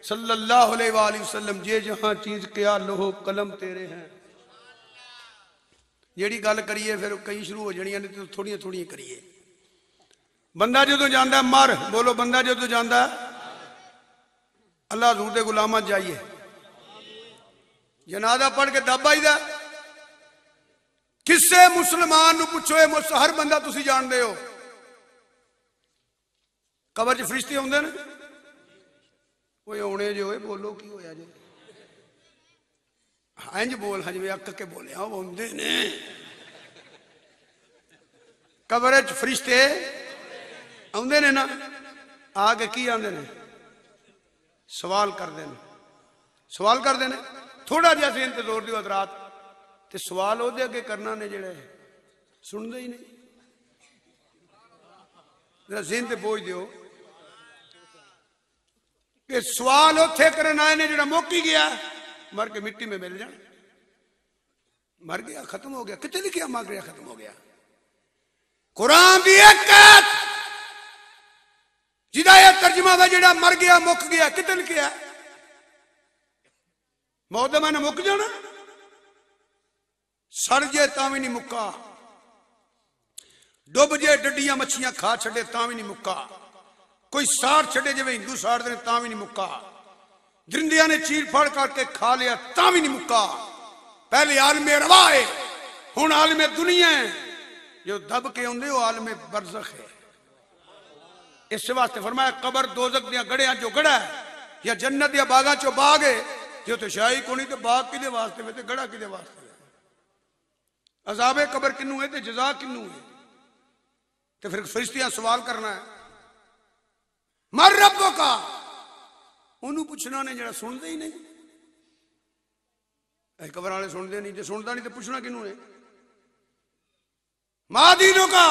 सल्लल्लाहु अलैहि वसल्लम जे जहां चीज क्या लोहो कलम तेरे हैं। जेड़ी गल करिए फिर कई शुरू हो जानियां ने, तो थोड़ियां थोड़ियां करिए। बंदा जो जाता मर, बोलो बंदा जो जाता अल्लाह हजूर दे गुलामा जाइए, जनाजा पढ़ के दब आईदा। किसे मुसलमान नूं पुछो, हर बंदा तुसी जानते हो कबर च फरिश्ते आउंदे ने, कोई आने जो बोलो की होया जे, इंज बोल हाँ जिवें अक के बोलिया आउंदे ने। कबर च फरिश्ते आउंदे ने ना, आके की आंदे ने, सवाल करते हैं। सवाल करते हैं, थोड़ा जिहा सीन ते जोर दिओ हज़रात, ते सवाल ओहदे अगे करना ने जेड़े सुनते ही नहीं। जरा सीन ते बोझ दिओ कि सवाल उत्थे करन आए ने जेड़ा मुक ही गया, मर के मिट्टी में मिल जाए। मर गया, खत्म हो गया, कितने लिखिया मर गया, खत्म हो गया। कुरान दी एक आयत जिदा यह तर्जमा है जेड़ा मर गया मुक गया, कितने लिखिया? मौत दा मैंने मुक जाना, सड़ जे तां भी नहीं मुक्का, डुब जे डडियां मच्छियां खा छड़े तां भी नहीं मुक्का, कोई साड़ छड़े जिवें हिंदू साड़ते हैं तां भी नहीं मुक्का, दरिंदियां ने चीर फाड़ करके खा लिया तां भी नहीं मुक्का। पहले आलमे रवा है, हुण आलमे दुनिया है, जो दब के आउंदे वो आलमे बरज़ख है। इस वास्ते फरमाया कबर दोज़ख दियां गड़ियां चो गड़ा है, या जन्नत या बागां चो बाग है, जो तो शाही को नहीं तो बाग किदे वास्ते वे, गड़ा किदे वास्ते, अजाबे कबर किनू है, जजा किनू है। तो फिर फरिश्तियां सवाल करना है, मर रब्बो का, उन्होंने पूछना ने जरा सुनते ही नहीं। कबर वाले सुनते नहीं, जो सुनता नहीं तो पूछना किनू है। मां दीनों का,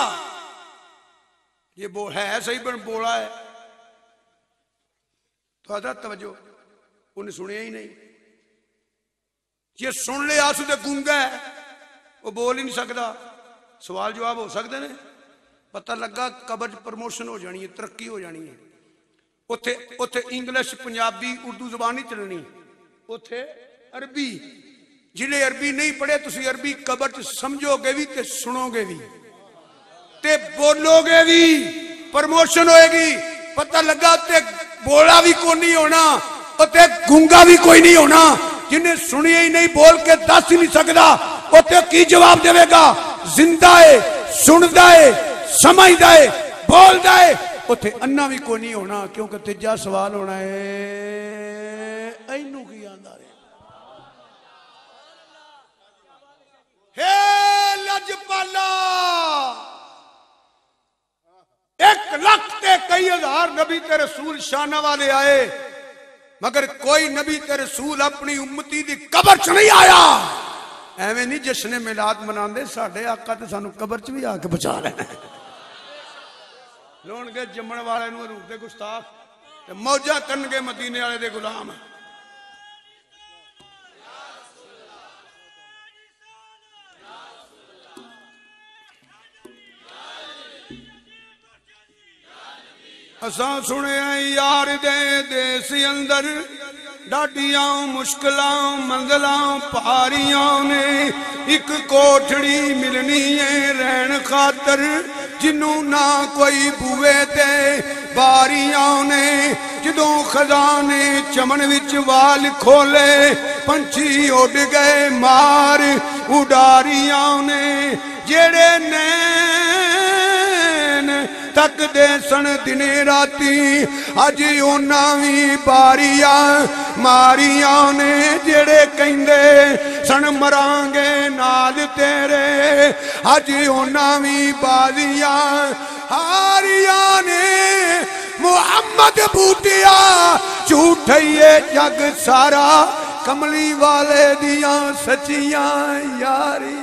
ये बोल है सही पर बोला है तो आधा तवज्जो, उन्हें सुनिया ही नहीं। ये सुन ले आसू तो गूंगा है, वो बोल ही नहीं सकता। सवाल जवाब हो सकते ने। पता लगा कबर प्रमोशन हो जानी है, तरक्की हो जानी है। उथे उथे इंग्लिश पंजाबी उर्दू जबान नहीं चलनी, उथे अरबी। जिन्हें अरबी नहीं पढ़े तुसी अरबी कबर च समझोगे भी ते सुनोगे भी ते बोलोगे भी, प्रमोशन होएगी। पता लगा ते बोला भी कोई नहीं होना, उते गूंगा भी कोई नहीं होना। जिन्हें सुनिए ही नहीं, बोल के दस ही नहीं सकता, उते की जवाब देगा। जिंदा है, सुनदा है, समझदा है, बोलदा है, उथे अन्ना भी कोई नहीं होना। क्योंकि तीजा सवाल होना है, इनू की आंदा रे। हे लजपाला, 1 लाख ते कई हजार नबी ते रसूल शाना वाले आए, मगर कोई नबी ते रसूल अपनी उम्मती दी कबर च नहीं आया। एवं नहीं जश्न मिलाद मनाते, साढ़े आका तो सानू कबर च भी आके बचा लेना। लोणगे जम्मण वाले रूप दे गुस्ताख, मौजा करनगे मदीने वाले दे गुलाम। असा सुने यार दे देश अंदर डाडियां मुश्किलां मंजिलां पारियां ने, एक कोठड़ी मिलनी है रहन खातर, जिन्नू ना कोई बुए ते बारियां ने। जदों खजाने चमन विच वाल खोले, पंछी उड़ गए मार उडारियां ने। जेड़े नैन तक दे सन दिने राती, अज उन्हां भी बारियां मारियां ने। जेड़े कहंदे सन मरांगे नाल तेरे, अज उन्हां भी बाजियां हारियां ने। मुहम्मद बूटिया झूठिए जग सारा, कमली वाले दियां सच्चियां यारी।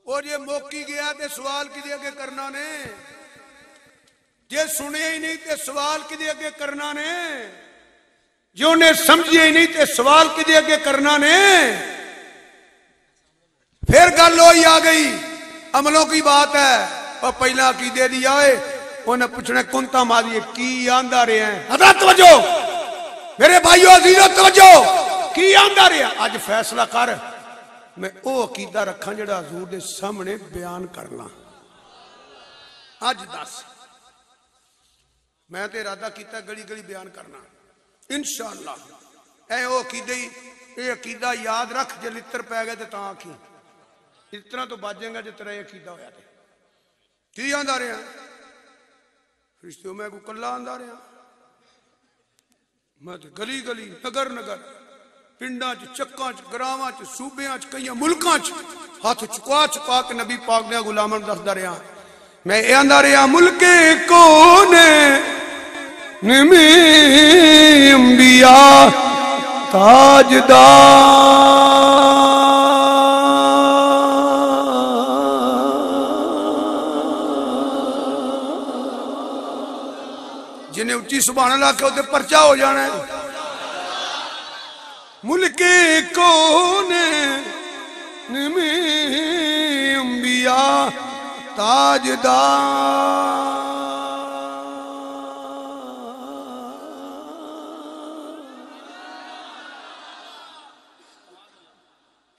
और ये मौकी गया ते सवाल किदे अगे करना ने, जे सुने ही नहीं ते सवाल किदे अगे करना ने, जो ने समझे ही नहीं ते सवाल किदे अगे करना ने। फिर गल वही आ गई, अमलों की बात है। और पहला अकीदे दी आए, उन्हें पूछना कुंता मारिए की आंदा रहा है। हजरत तवज्जो मेरे भाइयों अजीजों तवज्जो, की आंदा रहा अज फैसला कर। मैं वो अकीदा रखा जिहड़ा हजूर दे सामने बयान करना। अज दस मैं तो इरादा किया गली गली बयान करना इंशाअल्लाह। ऐ वो अकीदे, ये अकीदा याद रख, जे लित्र पै गए तो आखी इतना तो बाजेगा जो तेरा अकीदा होया। की आंदा रहा रिश्ते, मैं को कला आंदा रहा। मैं तो गली गली नगर नगर पिंडा च चक्कां च ग्रावां च सूबियां च कई मुल्कां च हाथ चुका चुका के नबी पाक दे गुलामां नूं दसदा रहा। मैं ये आंदा रहा मुल्के कोने निमी अंबिया ताजदार। जिन्हें उच्ची सुभान अल्लाह के उते परचा हो जाना है। मुल्के कोने निमी अंबिया ताजदार।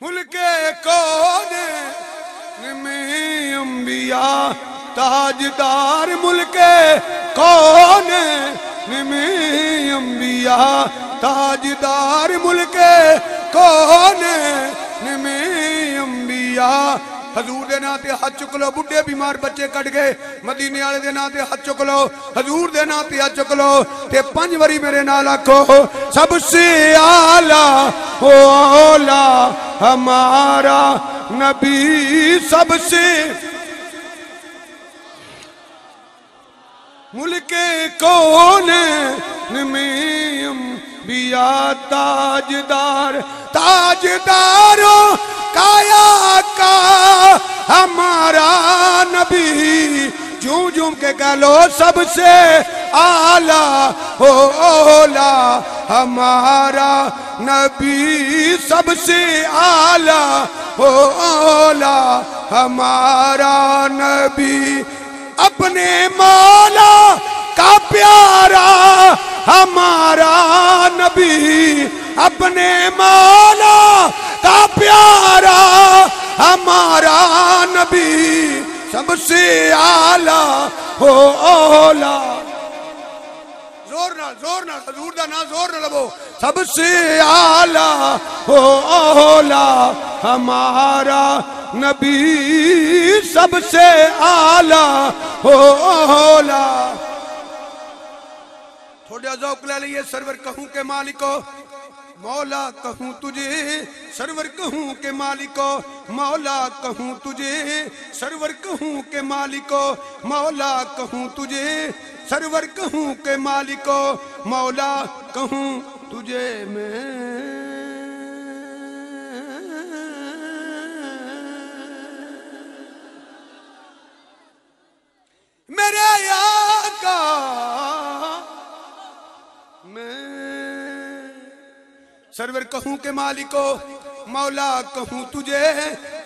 मुल्के कोने निमी अंबिया ताजदार। मुल्के कोने निमी अंबिया ताजदार। मुल्के कोने निमी अंबिया हजूर दे नाम ते हाथ चुक लो, बुढ़े बीमार बच्चे कट गए, मदीने वाले दे नाम ते हाथ चुक लो, हजूर दे नाम ते हाथ चुक लो ते 5 बारी मेरे नाल आखो, सबसे आला हो औला हमारा नबी, सबसे मुल्के कौन में बिया ताजदार, ताजदारों काया का हमारा नबी, झूम झूम के कह लो सबसे आला हो औला हमारा नबी, सबसे आला हो औला हमारा नबी, अपने मौला का प्यारा हमारा नबी, अपने मौला का प्यारा हमारा नबी, सबसे आला हो औला, जोर ना हजूर दा ना जोर ना लबो, सबसे आला हो औला हमारा नबी, सबसे आला हो औला। थोड़ा ज़ौक़ ले लिए, सरवर कहूँ के मालिको मौला कहूँ तुझे, सरवर कहूँ के मालिको मौला कहूँ तुझे, सरवर कहूँ के मालिको मौला कहूँ तुझे, सरवर कहूँ के मालिको मौला कहूँ तुझे मैं, मेरे आका मैं, सरवर कहूँ के मालिको मौला कहूँ तुझे,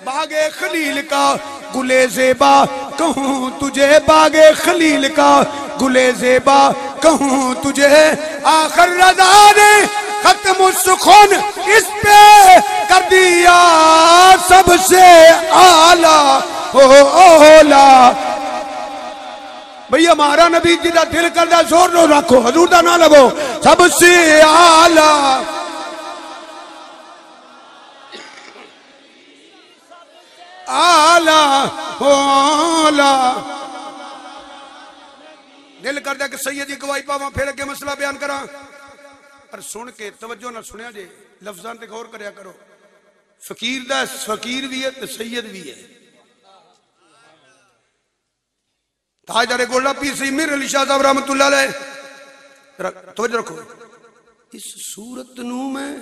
बागे खलील का गुले ज़ेबा कहूँ तुझे, बागे खलील का गुले ज़ेबा कहूँ तुझे, आखिर रज़ा ने खत्म सुखन इस पे कर दिया, सबसे आला हो औला। भैया हमारा नबी जी का दिल करदा जोर नो रखो, हजूर दा ना लगो, सबसे आला, आला हो औला। दिल करदा कि सैयद की गवाही पावा, फिर अगे मसला बयान करा, पर सुन के तवज्जो ना सुनिया जे, लफ्जां ते गौर करया करो, फकीर दा फकीर भी है ते सैयद भी है। ताजदारे गोल्डा पीर सैयद मीर अली शाह साहब रहमतुल्लाह अलैह, तवज्जो रखो, इस सूरत नू मैं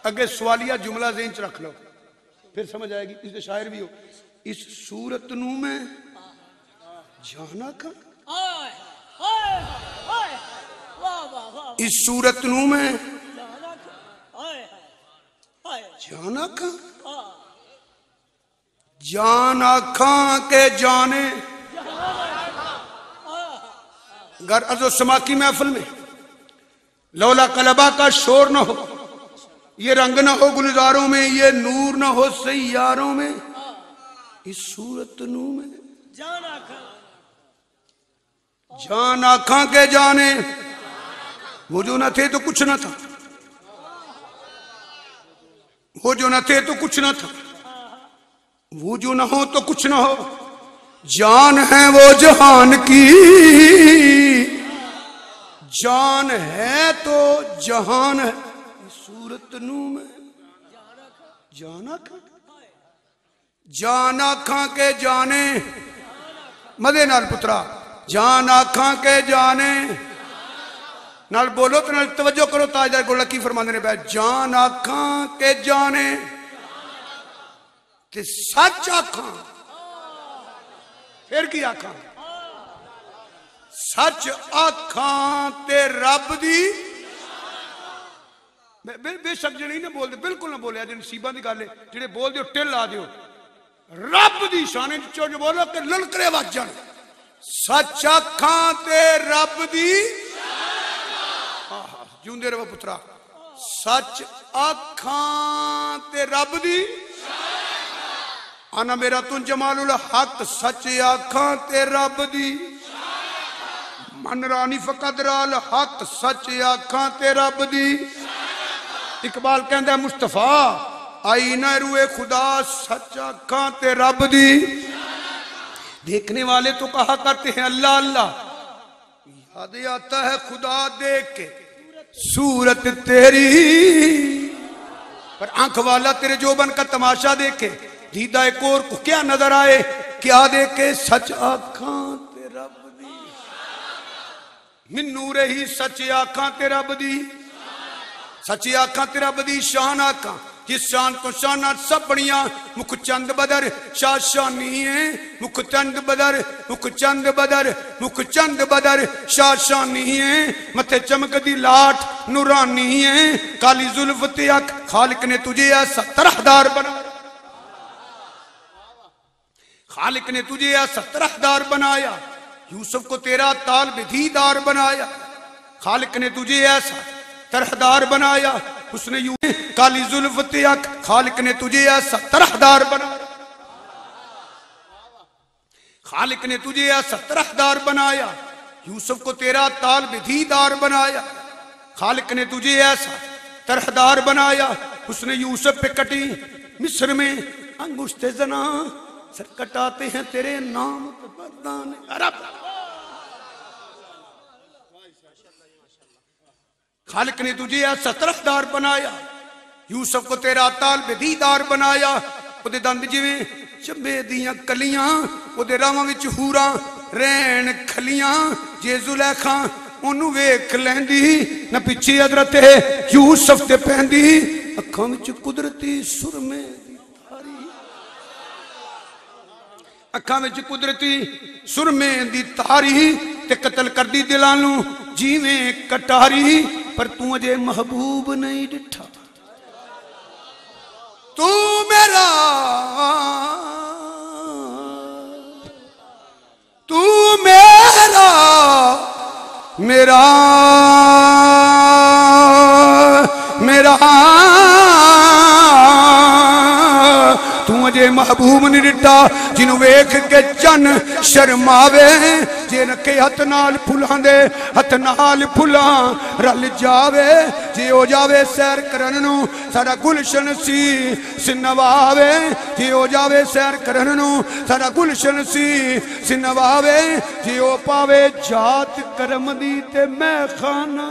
अगे सवालिया जुमला ज़हन च रख लो, फिर समझ आएगी, इसके शायर भी हो, इस सूरत नू मैं जाना का, इस सूरत नू मैं जाना का, जान आखा के जाने, घर अजो समाकी महफिल में लौला कलबा का शोर न हो, ये रंग न हो गुलजारों में, ये नूर न हो सैयारों में, इस सूरत नू में जान आखा के जाने, वो जो न थे तो कुछ न था, वो जो न थे तो कुछ न था, वो जो न हो तो कुछ न हो, जान है वो जहान की, जान है तो जहान है, सूरत नू में जाना खा, जाना खा के जाने, मदे नाल पुत्रा, जाना खा के जाने नाल बोलो तो नाल तवज्जो करो, ताजदार गोला की फरमाने ने पाया, जान आखा के जाने ते सच आखा, फिर की आखा, सच आखा ते रब दी, बेशक जे नहीं ना बोलते, बिल्कुल ना बोलिया, जिन नसीबा की गल है, जेडे बोल दियो टिल ला दियो, रब दी शान चो जो बोलो कि ललकरे वजन, सच आखा ते रब दी, जूंदे रहो पुत्रा, सच आखा ते रब दी, आना मेरा तुम जमालुल हक, सच आखा ते रब दी, मन रानी फकदराल हक, सच आखा ते रब दी। इकबाल कहता मुस्तफा आई न रुए खुदा सच आँखां ते रब दी। देखने वाले तो कहा करते हैं अल्लाह अल्लाह, याद आता है खुदा देख के सूरत तेरी। पर आंख वाला तेरे जोबन का तमाशा देखे, दीदा एक और को क्या नजर आए, क्या देखे सच आँखां ते रब दी। मिन्नू रही सच आँखां ते रब दी, सची आँखां ते रब दी शान आँखां, जिस शान तो शाना सब बनिया। मुख चंद बदर शाशानी है, मुख चंद बदर, मुख चंद बदर, मुख चंद बदर शाशानी है। मथे चमकदी लाट नूरानी है, काली जुल्फ ते अख खालिक ने तुझे ऐसा तरहदार बनाया। खालिक ने तुझे ऐसा तरहदार बनाया, यूसुफ को तेरा ताल विधीदार बनाया। खालिक ने तुझे ऐसा तरहदार बनाया, उसने यूं काली जुल्फ ते अख खालिक ने तुझे ऐसा तरहदार बनाया। खालिक ने तुझे ऐसा तरहदार बनाया, यूसुफ को तेरा ताल विधीदार बनाया। खालिक ने तुझे ऐसा तरहदार बनाया, उसने यूसुफ पे कटी मिस्र में अंगुश्ते जना, सर कटाते हैं तेरे नाम पे बरदान अरब। खालिक ने तुझे ऐसा तरफदार बनाया, यूसुफ को तेरा ताल विधीदार बनाया। ओदे दंद जिवें चंबे दियां कलियां, ओदे रावां विच हूरां रैन खलियां। जे जुलैखा ओनू वेख लैंदी, न पिछे हज़रत यूसुफ ते पैंदी। अखां विच कुदरती सुरमे दी धारी, अखां विच कुदरती सुरमे दी धारी, ते कतल करदी दिलां नू जिवें कटारी। पर तू अजे महबूब नहीं डिठा, तू मेरा, तू मेरा, मेरा मेरा तू अजे महबूब नहीं डिठा, जिन्हों वेख के चन शर्मावे। जे रखे हथ नाल फुलां दे, हथ नाल फुलां रल जावे। जे हो जावे सैर करन नू साडा गुलशन सी सिनवावे। जे हो जावे सैर करन नू साडा गुलशन सी सिनवावे। जे हो पावे जात करम दी ते मैं खाना,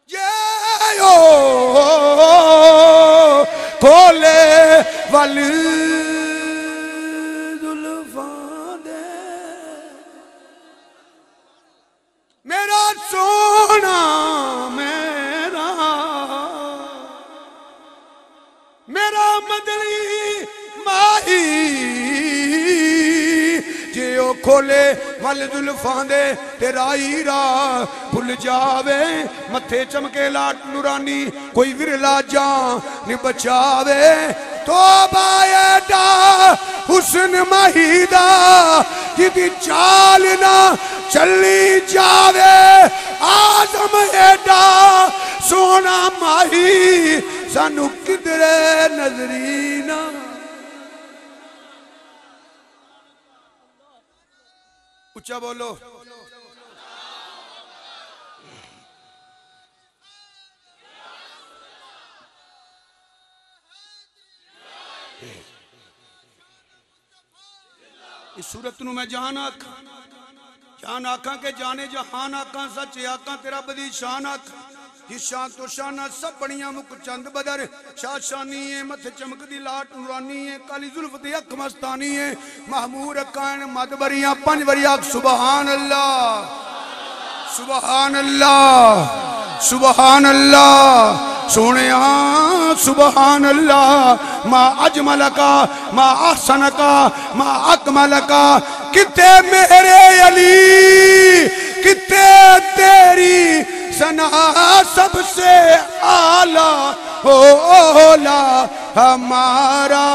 जे ओ खोले वल मेरा सोना, मेरा मेरा मदनी माही। जे ओ खोले वल जुल्फां दे तेरा हीरा भुल जावे। मथे चमके लाट नूरानी, कोई विरला जान बचावे। तौबा एडा हुस्न माहीदा, जिदी चाल ना चली जावे। आजम एडा सोना माही, सानू किधरे नजरी ना। उच्चा बोलो। इस सूरत नू मैं जान आखा, जान आखा के जाने जहान आखा। सच आखा तेरा बदी शान आखा, जिस शान तो शाना सब बनिया। मुख चंद बदर शाशानी है, मथे चमकदी लाट नूरानी है, काली जुल्फ ते अख मस्तानी है। महमूर कान मद बरिया पंज बरिया सुबहान अल्लाह, सुबहान अल्लाह, सुबहान अल्लाह। सोनिया सुबहान अल्लाह। मा अजमल का, मा अहसन का, मा अकमल का। किते मेरे अली, किते तेरी सना सबसे आला होला। हमारा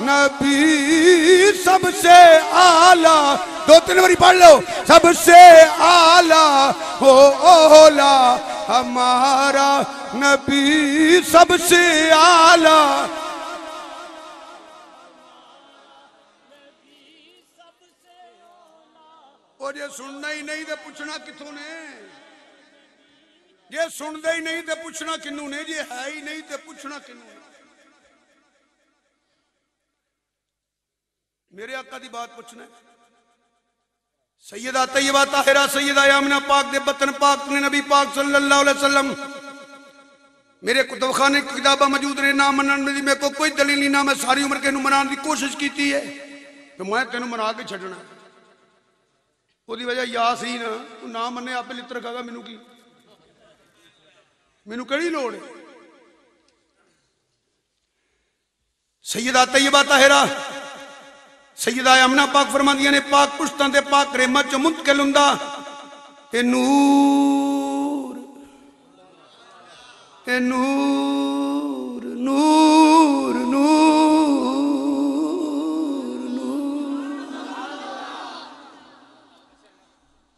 नबी सबसे आला। दो तीन बारी पढ़ लो। सबसे आला होला हमारा नबी सबसे आला। और ये सुनना ही नहीं तो पूछना किथों ने। जे सुनते ही नहीं तो पूछना किनू ने, जे है ही नहीं तो पूछना किनू ने। मेरे आका की बात पूछना। सैयदा तैयबा ताहिरा सैयदा आमिना पाक दे बतन पाक ने नबी पाक सल्लल्लाहु अलैहि वसल्लम मेरे कुतुबखाने की किताबा मौजूद ने। ना मनन दी मेरे को कोई दलील नहीं, ना मैं सारी उम्र के मनाने की कोशिश की है तो मैं तेन मना के छड़ना। ओदी वजह यास ही ना, तू ना मने आपे लित्र खागा, मैनू की, मैनू कड़ी लोड़ है। सैयदा तैयबा ताहिरा सैयदा आमिना पाक फरमांदियां ने पाक पुश्तां ते पाक करेमा च मुंतकिल हुंदा ए नूर, ए नूर नूर नूर नूर।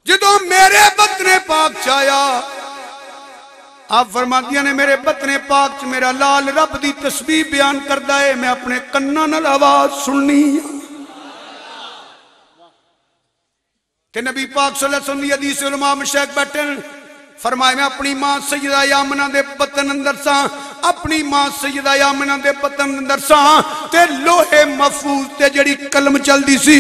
जदों मेरे बतने पाक चाया आप फरमादियां ने मेरे बतने पाक च मेरा लाल रब दी तस्बीह बयान करदा है, मैं अपने कन्नां नाल आवाज सुननी है। कि नबी पाक सल्लल्लाहु अलैहि वसल्लम दी हदीस उलमा मशाइख बैठे फरमाया मैं अपनी मां सैयदा आमिना दे बतन अंदर सा, अपनी मां सैयदा आमिना दे बतन अंदर सा ते लोहे महफूज ते जड़ी कलम चलदी सी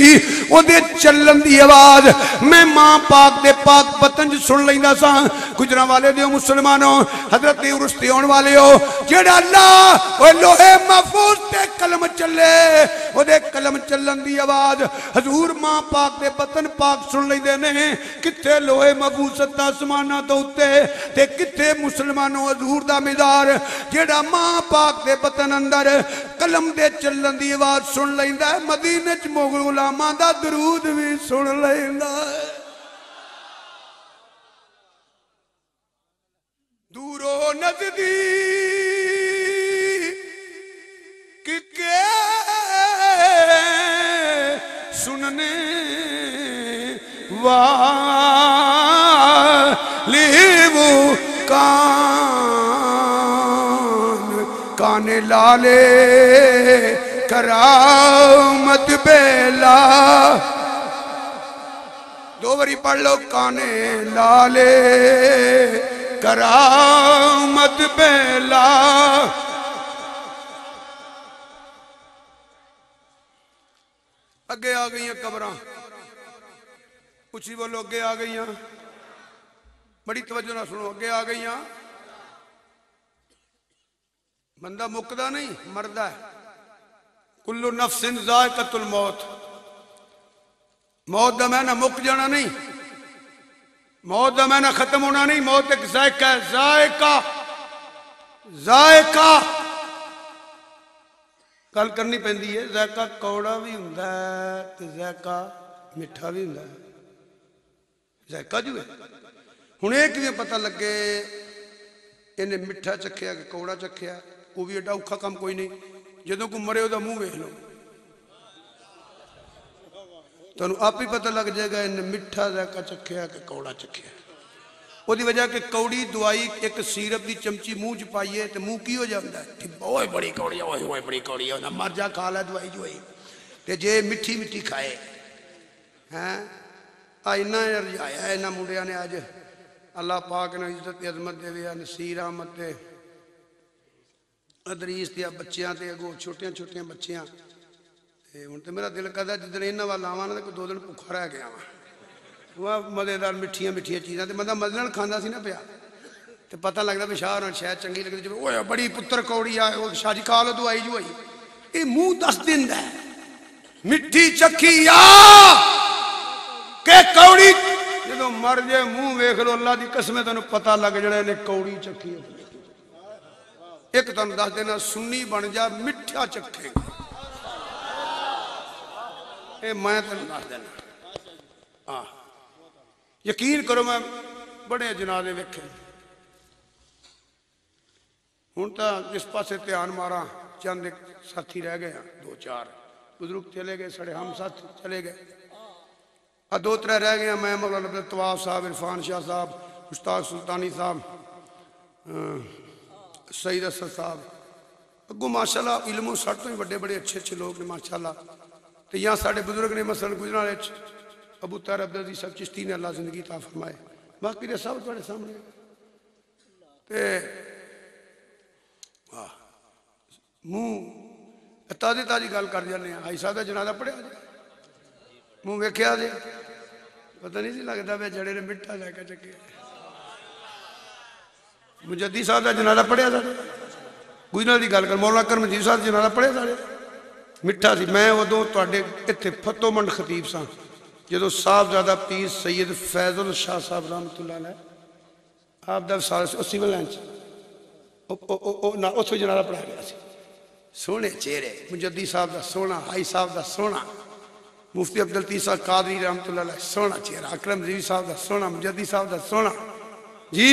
ओदे चलन दी आवाज मैं मां पाक दे पाक बतन च सुन लैंदा सा। गुजरां वाले दियो मुसलमानों, हजरत उर्स ते आउण वाले हो, जेड़ा अल्लाह ओ लोहे महफूज ते कलम चले ओदे कलम चलन दी आवाज हजूर मां पाक दे बतन पाक सुन लैंदे ने। किथे लोहे महफूज सत्ता आसमानां तो ते किथे मुसलमानों हजूर दा मिज़ार जेड़ा मां पाक दे बतन अंदर कलम दे चलन दी आवाज सुन लैंदा है, मदीने च मोगल गुलामां दा दरूद भी सुन लैंदा है। दूरो नज़दीक के सुनने वाले वो काने लाले करामत बेला। दो बारी पढ़ लो, काने लाले करामत बेला। अगे आ गई कबरां, उची बोलो अगे आ गई, बड़ी तवज्जो ना सुनो, अगे आ गई। बंदा मुकदा नहीं मरदा है। कुल्लु नफ्सिन ज़ाइक़तुल मौत, मौत दा मैना मुक जाना नहीं, मौत दा मैना खत्म होना नहीं। मौत एक जायका है, जायका जायका गल करनी पैंदी है। जायका कौड़ा भी हुंदा है ते जायका मिठा भी हुंदा है। जायका जो है हुण ये किवें पता लगे इन्हें मिठा चखिया कि कौड़ा चखिया, वो भी एडा औखा काम कोई नहीं। जदों कोई मरे उहदा मूँह वेख लो, तुहानूं आप ही पता लग जाएगा इन्हें मिठा जायका चखिया कि कौड़ा चखिया। ਉਹਦੀ वजह कि कौड़ी दवाई एक सीरप की चमची मूँह च पाइए तो मूँह की हो जाता है, ओए बड़ी कौड़ी है, ओए बड़ी कौड़ी है, मर जा खा लै दवाई जो तो जे मिठी मिठी खाए हैं। इन्ना रजाया इन्होंने मुंडिया ने अज अल्लाह पाक ने इज्जत अजमत देवे। नसीर अहमद ते अदरीस दिया बच्चियां ते अगों छोटिया छोटिया बच्चियां हूँ तो मेरा दिल करता जिदन इन्होंने वाल आवा ना कोई 2 दिन भुखा रह गया वा। वह मज़ेदार मिठिया मिठिया चीज़ां तो बंदा मज़े नाल खांदा सी ना पिया तो पता लगता भी शाह होना शायद चंगी लगती। जो ओए बड़ी पुत्र कौड़ी आ शाह जी खा लो दवाई जो आई, ये मूँह दस दिंदा है मिठी चखी आ के कौड़ी। जो मर जाए मूँह वेख लो, अल्लाह की कसम तेन पता लग जाना इन्हें कौड़ी चखी। एक तुम दस देना सुन्नी बन जा मिठा चखेगा, ये मैं तेन दस देना। हाँ यकीन करो मैं बड़े जनाजे वेखे। हूँ तो जिस पासे ध्यान मारा चंद एक साथी रह गए, 2-4 बुजुर्ग चले गए, साढ़े हम साथी चले गए, 2-3 रह गए। मैं मौलाना अब्दुल तवाफ साहब, इरफान शाह साहब, उस्ताद सुल्तानी साहब, सईद असद साहब, अगों माशाल्लाह इल्मों साढ़े तो ही बड़े बड़े अच्छे अच्छे लोग ने माशाल्लाह। तो यहाँ साढ़े बुजुर्ग ने मसलन गुजराले अबू तार अब्दुल अजीज साहब चिश्ती ने अल्लाह जिंदगी ता फरमाए, बाकी तो सब थोड़े सामने। ते मूँह ताज़ी ताज़ी गल कर जाने हाई साहब का जनाजा पढ़िया जे मूँह वेख्या जे पता नहीं सी लगता वे जड़े ने मिठा लैके चके मुजद्दी साहब का जनाजा पढ़िया साढ़े गुजरात की गल कर मौलाना करमजीत साहब जनाजा पढ़िया साढ़े मिठा सी। मैं उदों तुहाडे इत्थे फतोमंद खतीब सां जो साहबजादा पीर सैयद फैजुल शाह साहब रहमतुल्लाह अलैह आप दा साल सिविल लाइन ना उत्थों जनाजा पढ़ा रहा सी। सोहने चेहरे मुजद्दी साहब का सोहना हाई साहब का सोहना मुफ्ती अब्दुल लतीफ साहब कादरी रहमतुल्लाह अलैह सोहना चेहरा अकरम रिजवी साहब का सोहना मुजद्दी साहब का सोहना जी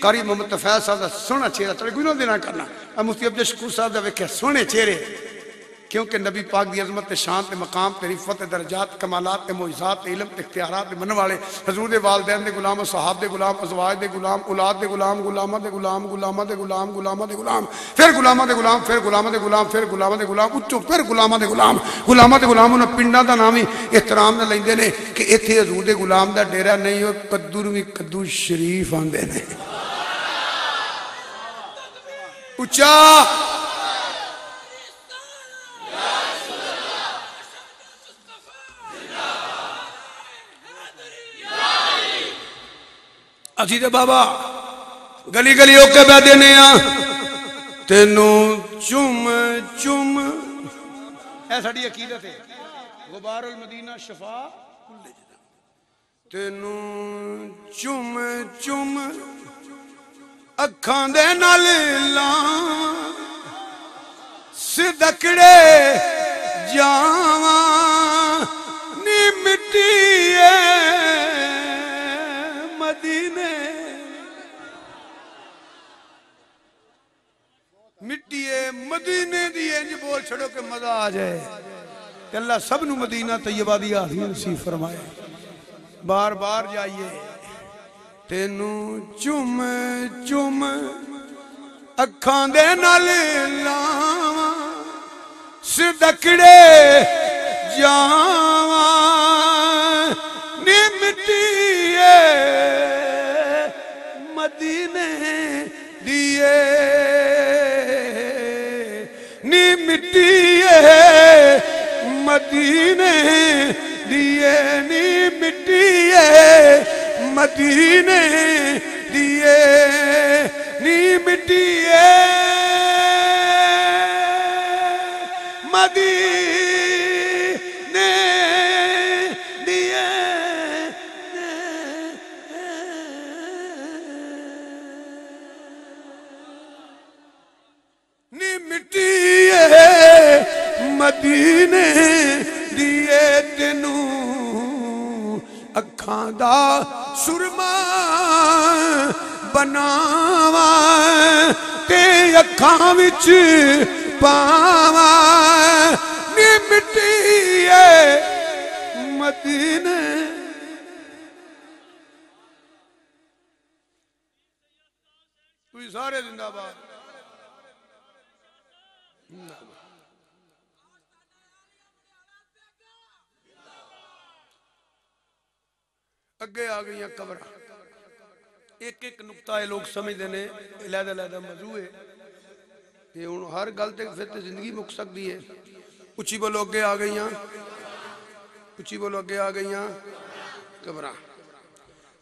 कारी मोहम्मद तफैज साहब का सोहना चेहरा चले कोई ना देना करना मुफ्ती अब्दुल शकूर साहब का वेख्या सोहने चेहरे क्योंकि नबी पाक की अजमत शान ते मकाम ते रिफत दरजात कमालात ते मोइज़ात ते इल्म ते इख्तियारात ते मन वाले हजूर दे वालिदैन दे गुलाम सहाब दे गुलाम अज़वाज दे गुलाम औलाद दे गुलाम गुलामा दे गुलाम गुलामा दे गुलाम गुलामा दे गुलाम फिर गुलामा दे गुलाम फिर गुलामा दे गुलाम फिर गुलामा दे गुलाम उच्चों फिर गुलामा दे गुलाम उन्होंने पिंडा का नाम ही एहतराम नाल लैंदे ने कि इत्थे हजूर दे गुलाम दा डेरा नहीं हो कद्दू नूं वी कद्दू शरीफ आंदे ने उच्चा असी तो बाबा गली गली होके बह देने तेनू चुम चुम ऐ साडी अकीदत है गुबारुल मदीना शफा तेनू चुम चुम अखां दे नाल लां सिदकड़े जावां नी मिट्टी मदीने मिट्टी मदीने दी इंज बोल छड़ो कि मजा आ जाए अल्लाह सब नू मदीना तैयबा दी हाज़िरी नसीब फरमाए बार बार जाइए तेनू चुम चुम अखां दे नाल लावां सिदकड़े जावां नी मिट्टी मदीने दिए नी मिट्टी मदीने दिए नी मिट्टी मदीने दिए नी मिट्टी मदीने दिए नी मिट्टी मदीने दिए तेनू अखां दा सुरमा बनावा ते अखां विच पावा नी मिट्टी मदीने तुसीं सारे जिंदाबाद अगे आ गई कबर एक एक नुकता है लोग समझते हैं लैदा लैदा मौजू है ये हुण हर गल ते फिर तो जिंदगी मुक सकती है उच्ची बोलो अगे आ गई उच्ची बोलो अगे आ गई कबर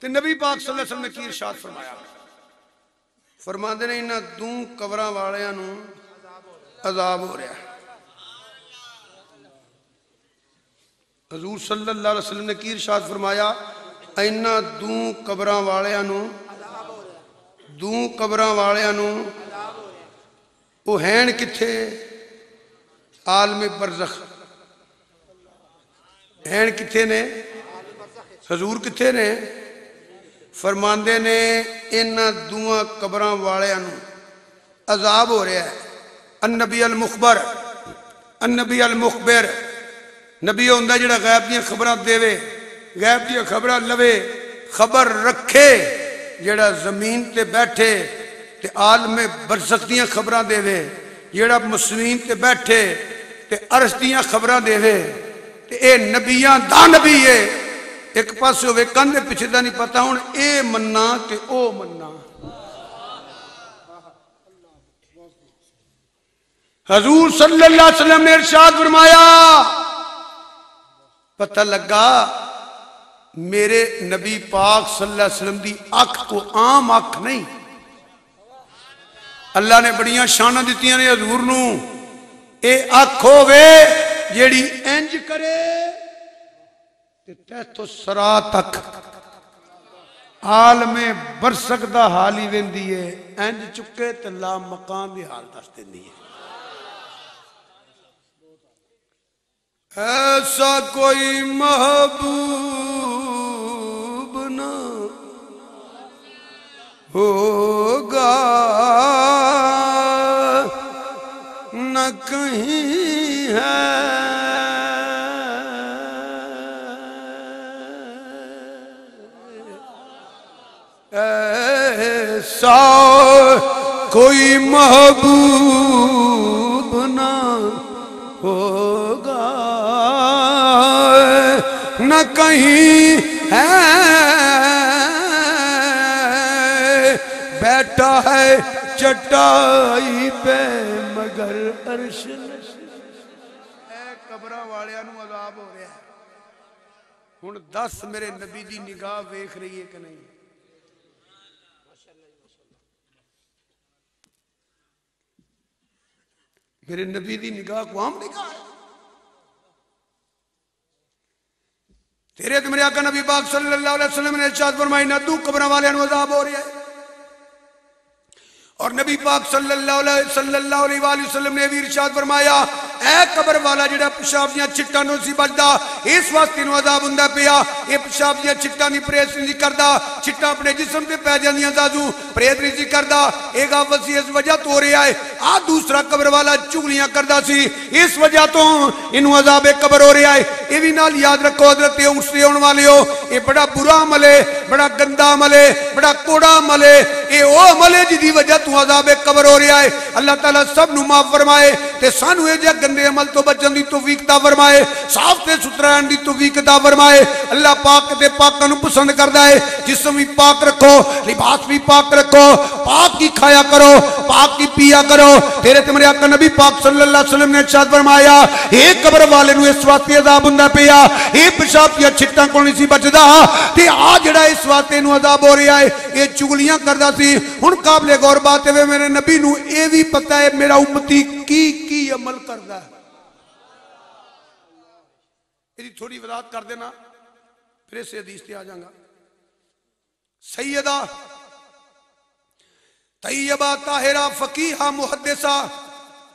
ते नबी पाक सल्लल्लाहु अलैहि वसल्लम ने की इरशाद फरमाया फरमाते ने इन्हां दू कबरां वालियां नूं अजाब हो रहा हजूर सल्लल्लाहु अलैहि वसल्लम ने की इरशाद फरमाया इन्हां दू कबरां वालियां नूं वो हैन किथे आलमे बरज़ख हैन किथे ने हजूर किथे ने फरमांदे ने इन्हां दूआं कबरां वालियां नूं अजाब हो रहा है अन्नबी अल मुखबर अन्नबी अल मुखबिर नबी होंदा जिहड़ा गैब दी खबरां देवे गैब दी खबरां लवे खबर रखे जिहड़ा जमीन ते बैठे ते आलमे बरज़ख दी खबरां देवे जिहड़ा मुस्लिम ते बैठे ते अर्श दी खबरां देवे ते ए नबियां दा नबी है एक पासे होवे कंधे पिछे दा नहीं पता हुण ए मन्ना ते ओ मन्ना हजूर सल्लल्लाहु अलैहि वसल्लम ने इरशाद फरमाया, पता लगा मेरे नबी पाक सल्लल्लाहु अलैहि वसल्लम की अख को आम अख नहीं, अल्लाह ने बड़ियां शाना दित्तियां ने हजूर नू। ये अख होवे जेड़ी इंज करे ते तैथों सरा तक आलमे बरसक दा हाल ही वेंदी है, इंज चुके ते ला मकान दी हाल दस देंदी है। ऐसा कोई महबूब ना होगा न कहीं है, ऐसा कोई महबूब ना होगा न कहीं है, बैठा है चटाई पे मगर अर्श। कब्र वालियां नू अजाब हो रहा है। हुण दस मेरे नबी दी निगाह वेख रही है कि नहीं? मेरे नबी दी निगाह को आम निगाह है। तेरे तो मेरे आका नबी पाक सल्लल्लाहु अलैहि वसल्लम ने इरशाद फरमाया, ना तू कब्र वाले अजाब हो रहा है। और नबी पाक सल्लल्लाहु अलैहि वसल्लम ने भी इरशाद फरमाया, ऐ कब्र वाला जेड़ा पेशाब दियां चिट्टां नूं सी बचदा, इस वास्ते नूं अजाब हुंदा पिया। ये पेशाब दियां चिट्टां दी परहेज नहीं करदा, चिट्टां अपने जिस्म ते पै जांदियां साधु, परहेज नहीं करदा, ये गावसी इस वजह तो हो रहा है। आ दूसरा कब्र वाला चुगलियां करदा सी, इस वजह तो इनू अजाब कब्र हो रहा है। ये भी नाल याद रखो हजरत ऊंट से आने वाले हो, ये बड़ा बुरा अमल है, बड़ा गंदा अमल है, बड़ा कोड़ा अमल है। ये वो अमल है जिहदी वजह तू अजाब कब्र हो रहा है। अल्लाह ताला सब नू माफ फरमाए ते सानू ये गंदे अमल तो बचन की तौफीक अता फरमाए, साफ ते सुथरा रहने की तौफीक अता फरमाए। अल्लाह पाक ते पाकां नू पसंद करदा है। जिस्म भी पाक रखो, लिबास भी पाक रखो, पाक की खाया करो, पाक की पिया करो। तेरे ते मेरे आका नबी पाक सल्लल्लाहु अलैहि वसल्लम ने इरशाद फरमाया, ये कब्र वाले नू इस वास्ते अजाब हुंदा पिया, ये पेशाब दी छिट्टां कोल नहीं सी बचदा ते आ जेड़ा इस वास्ते नू अजाब हो रहा है, ये चुगलियां करदा सी। हुण काबिले गौर बात है, मेरे नबी नू ये भी पता है मेरा उम्मती की अमल करदा है। इसकी थोड़ी वजाहत कर देना, फिर इस हदीस पे आ जाऊंगा। सैयदा तैयबा ताहिरा फकीहा मुहद्दिसा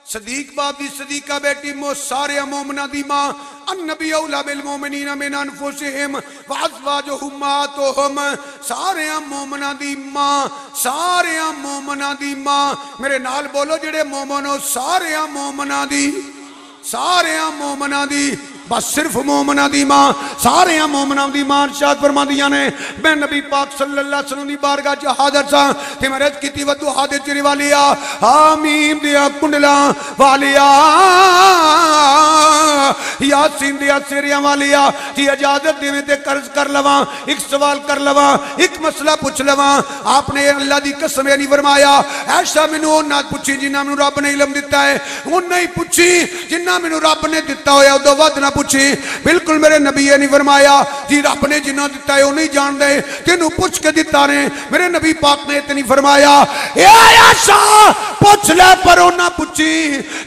सदीक बाप दी सदीका बेटी मो सारे मोमना दी मां, अन्नबी औला बिल मोमिनीना मिन अनफुसिहिम व अज़वाजुहुम उम्मातुहुम, सारे मोमना दी मां, सारे मोमना दी मां। मेरे नाल बोलो जेड़े मोमन हो, सारे मोमना दी, सारे मोमना दी, बस सिर्फ मोमना दी मां, सारे मोमना दी मां इरशाद फरमांदियां ने, मैं नबी पाक सल्लल्लाहु अलैहि वसल्लम दी बारगाह च हाजिर सा ते मैं अर्ज कीती व दुआ दे चिर वालिया, आमीन दे कुंडला वालिया, यासीन दे सिरियां वालिया, जी इजाजत देवे ते कर्ज कर लवा, एक सवाल कर लवा, एक मसला पूछ लवा। आपने अल्लाह दी कसम नहीं फरमाया, ऐसा मैनू ना पूछी जिन्ना मैनू रब ने इल्म दिता है, उन्ना ही पूछी जिन्ना मैनू रब ने दिता होया, उदों वध ना पूछी। बिल्कुल मेरे नबी ने नहीं फरमाया जी रब ने जिन्ना दिता है वो नहीं जानते, तेनू पूछ के दिता ने। मेरे नबी पाक ने इतनी फरमाया, पूछ ले पर ना पूछी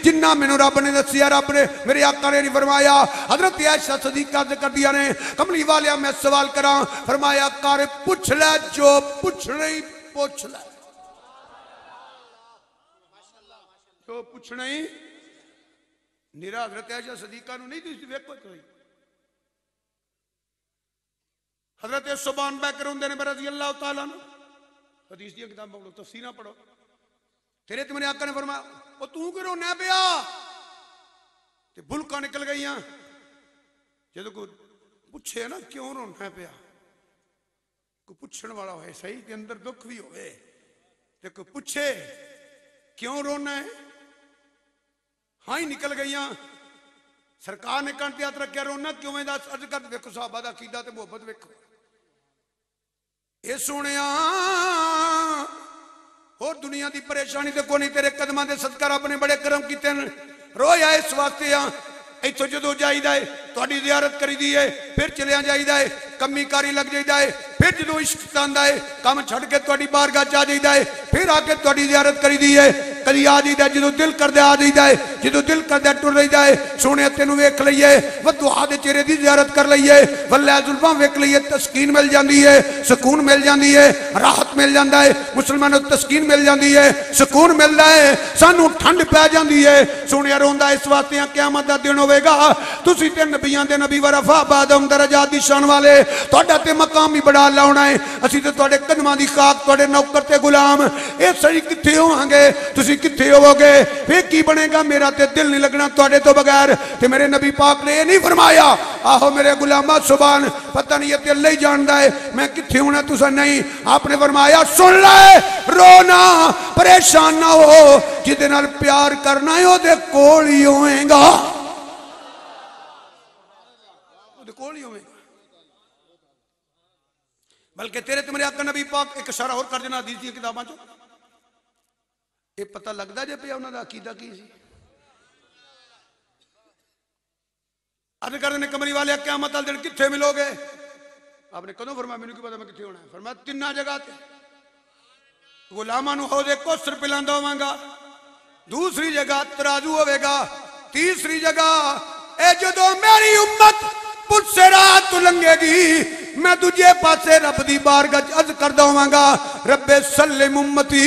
जिन्ना मैनू रब ने दसिया। रब ने मेरे आका ने नहीं फरमाया। हजरत आयशा सदीका कर दिया ने, कमली वालिया मैं सवाल करा, फरमाया कर पूछ ले जो पूछना ही पूछ ले, जो पूछना ही निरा। हजरत आयशा सदीका नू नहीं तुसीं वेखो कोई। हजरत सुबान बैकर होंदे ने रज़ी अल्लाह तआला अन्हु, हदीस दी किताबां पढ़ो, तफसीरां पढ़ो। तेरे ते मेरे आका ने फरमाया, ओ तू क्यों रोना पिया? ते बुलका निकल गईयां। जदों कोई पूछे ना क्यों रोना पिया, कोई पूछण वाला होए सही के अंदर दुख भी होवे ते कोई पूछे क्यों रोना है, हाँ ही निकल गईयां। सरकार ने कंठ याद रखा, रोना क्यों है? दस अर्ज कर देखो, साहबा दा अकीदा ते मुहब्बत वेखो। ये सुनिया और दुनिया की परेशानी तो कोई नहीं, तेरे कदमां दे सदका रब ने बड़े करम कीते हैं। रोज आए इस वास्ते आ, इतों जो जाईदा है तुहाडी ज़ियारत करीदी है, फिर चलिया जाईदा है, कमी कारी लग जाईदा है, फिर जो इश्क आंदा है काम छड़ के तुहाडी बारगाह च आ जाईदा है, फिर आके तुहाडी ज़ियारत करीदी है। कदी आ जाईदा जो दिल करदा आ जाईदा है, जो दिल करदा टुर जाईदा है। सोने तेनू वेख लईए, वदुआ दे चेहरे की ज़ियारत कर लईए, वल्लै जुल्फां वेख लईए, तस्कीन मिल जाती है, सुकून मिल जाती है, राहत मिल जाता है। मुसलमानों तस्कीन मिल जाती है, सुकून मिलता है, सानू ठंड पै जाती है। सोने रोंदा इस वास्ते क़यामत दा दिन होवेगा, तुसीं ते नबियां दे नबी वरफा बादम दरजात दी शान वाले, तुहाडा ते मकाम ही बड़ा लाउणा है। असीं ते तुहाडे कदमां दी खाक, तुहाडे नौकर ते गुलाम। ये सही कित्थे होवांगे, तुसीं कित्थे होवोगे, फिर की बनेगा? मेरा ते दिल नहीं लगना तुहाडे तो बगैर। ते मेरे नबी पाक ने ये नहीं फरमाया, आहो मेरे गुलामा सुभान, पता नहीं ये ते अल्लाह ही जानदा है मैं कित्थे होना, तुसां नहीं। आपने फरमाया सुन ले, रोना परेशान ना हो, जिहदे नाल प्यार करना है ओहदे कोल ही होएगा, ओहदे कोल ही होएगा। बल्कि तेरे ते मेरे आका नबी पाक एक इशारा और कर देना हदीस दी किताबां चो, ये पता लगता जे पिया उन्हां दा अकीदा की सी। अर्ज कर देने कमरी वाले क़यामत वाले दिन कित्थे मिलोगे? आपने कदों फरमाया? मैनूं की पता मैं कित्थे होना है। फरमाया तिन्ना जगह ते, गुलामां नूं हौज़े कौसर पिलांदा होवांगा, दूसरी जगह तराजू होवेगा, तीसरी जगह ए जदों मेरी उम्मत पुरसे रात तो लंघेगी, मैं दूजे पासे रब दी बारगाह च अर्ज करदा होवांगा, रब्बे सल्लिम उम्मती,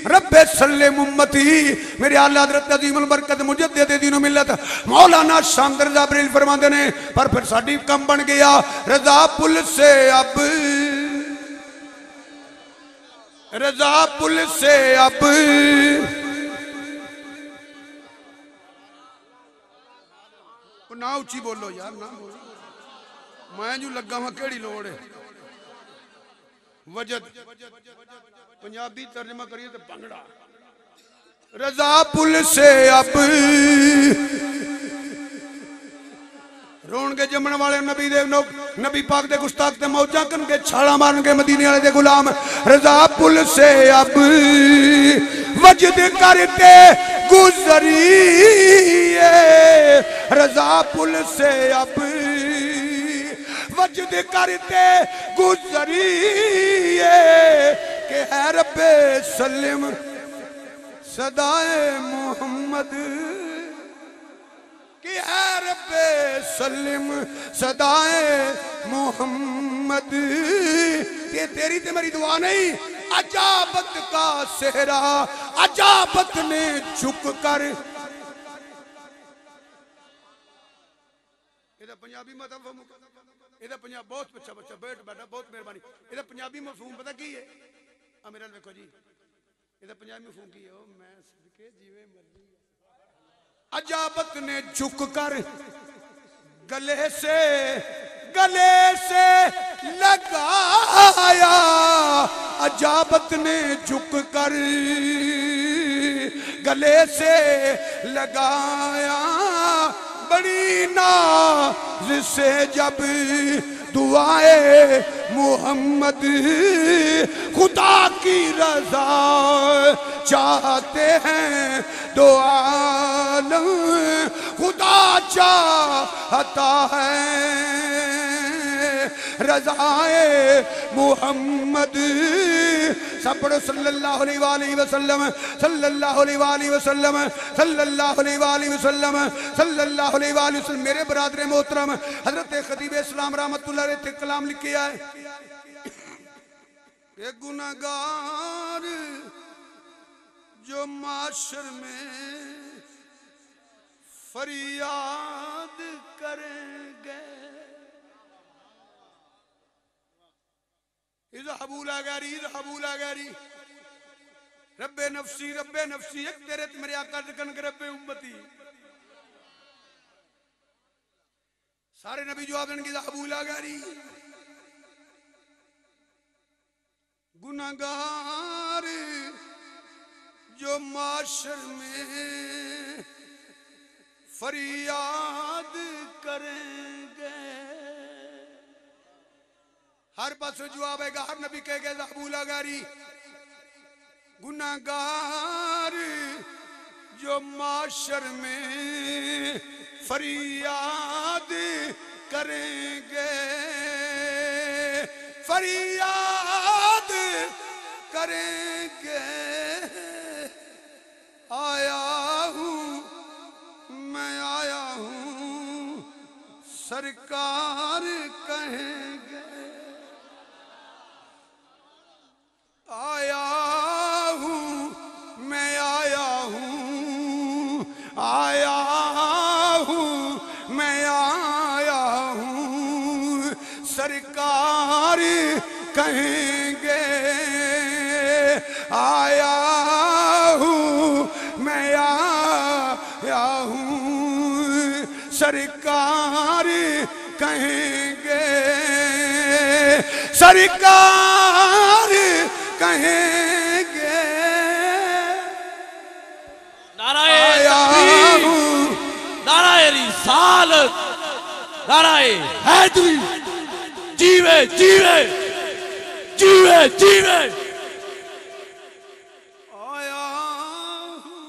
रब्बे सल्लिम उम्मती। मेरे आला हज़रत अज़ीमुल बरकत मुजद्दिद दीन मिल्लत मौलाना शाम रज़ा बरेलवी फरमाते ने, पर फिर साडी कम बन गया रज़ा पुल से अब, रज़ा पुल से अब। ना उची बोलो यार, ना बोलो, मैं जो लगा वहां केड़ी लोड़ है। वजद पंजाबी तर्जमा करिए तो भंगड़ा, रज़ा पुल से अब। रोन के जमन वाले नबी दे नबी पाक दे गुस्ताख ते मौजा करन के छाला मारन के मदीने वाले दे गुलाम, रज़ा पुल से अब वजद करते गुजरिए, रज़ा पुल से अब वजद करते गुजरिए, के है रब्बे सल्लिम सदाए मोहम्मद, कि है रब्बे सल्लिम सदाए मोहम्मद। ये तेरी ते मेरी दुआ नहीं, अजाबत का सेहरा अजाबत ने झुक कर। पंजाबी मतलब ਇਹਦਾ पंजाब बहुत अच्छा बच्चा बैठ बैठा, बहुत मेहरबानी। ਇਹਦਾ पंजाबी मफहूम पता की है? मेरा देखो जी, ਇਹਦਾ पंजाबी मफहूम की है? मैं सदके जीवे मर्जी, अजाबत ने झुक कर गले से लगाया, अजाबत ने झुक कर गले से लगाया, बड़ी नाज से जब दुआए मोहम्मद, खुदा की रजा चाहते हैं दो आलम, खुदा चाहता है रज़ाए मोहम्मद। सब पढ़ो सल्लल्लाहु अलैहि वसल्लम, सल्लल्लाहु अलैहि वसल्लम, सल्लल्लाहु अलैहि वसल्लम, सल्लल्लाहु अलैहि वसल्लम। मेरे बरादर मोहतरम हजरत खतीब इस्लाम रहमतुल्लाह अलैह कलाम लिखे है, ये गुनाहगार जो माशर में फरियाद करेंगे, इज़हबूला गैरी, इज़हबूला गैरी, रब्बे नफ्सी, रब्बे नफ्सी। एक तेरे मेरे आका जिक्र कर रब्बे उम्मती। सारे नबी जवाब देंगे इज़हबूला गैरी। गुनाहगार जो माशर में फरियाद करेंगे, हर पास जवाब आएगा, हर नबी कहेगा इज़हबूला गैरी। गुनाहगार जो माशर में फरियाद करेंगे, फरियाद करेंगे। आया हूँ मैं आया हूँ सरकार कहेंगे, आया हूँ मैं आया हूँ, आया हूँ मैं आया हूँ सरकार कहेंगे, आया हूँ मैं आया हूँ सरकार कहेंगे, सरकार कहेंगे। नाराए तकबीर, नाराए रिसालत, नाराए हैदरी, जीवे जीवे जीवे जीवे। आया हूँ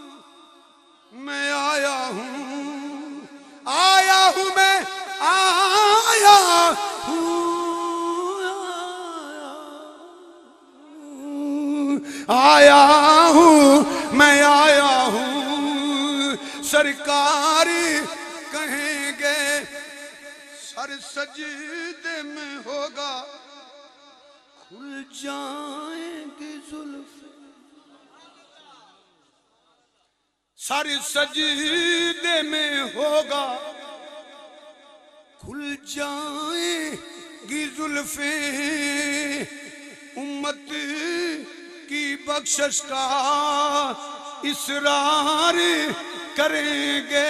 मैं आया हूँ, आया हूँ मैं आया हूँ, आया हूँ मैं आया हूँ सरकार कहेंगे। सर सजदे में होगा खुल जाएंगी जुल्फ़े, सर सजदे में होगा खुल जाएंगी जुल्फ़े, उम्मत की बख्शिश का इसरार करेंगे।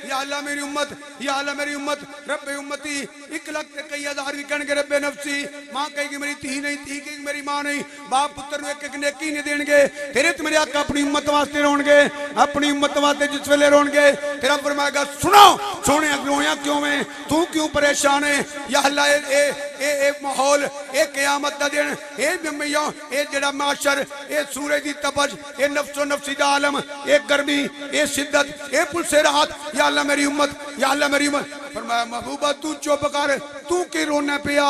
या अल्लाह मेरी उम्मत, या अल्लाह मेरी उम्मत, रब्बे उम्मती, 1 लाख ते कई हजार भी कहणगे रब्बे नफसी। मां कहेगी मेरी धी नहीं, धी कहेगी मेरी मां नहीं, बाप पुत्र एक एक नेकी नहीं देणगे। तेरे ते मेरे आका अपनी उम्मत वास्ते रोणगे, अपनी उम्मत वास्ते जिस वेले रोणगे तेरा फरमाएगा सुनो सोने रोया क्यों है, तू क्यों परेशान है। या अल्लाह ए माहौल, ए क़यामत दा दिन, ए मैया, ए जेड़ा माशर, ए सूरज दी तपश, ए नफ्सो नफ्सी दा आलम, ए गर्मी, ए शिद्दत, ए पुलसे राहत। या अल्लाह मेरी उम्मत, या अल्लाह मेरी उम्मत। फरमाया महबूबा तू चुप कर, तू क्यों रोना पिया।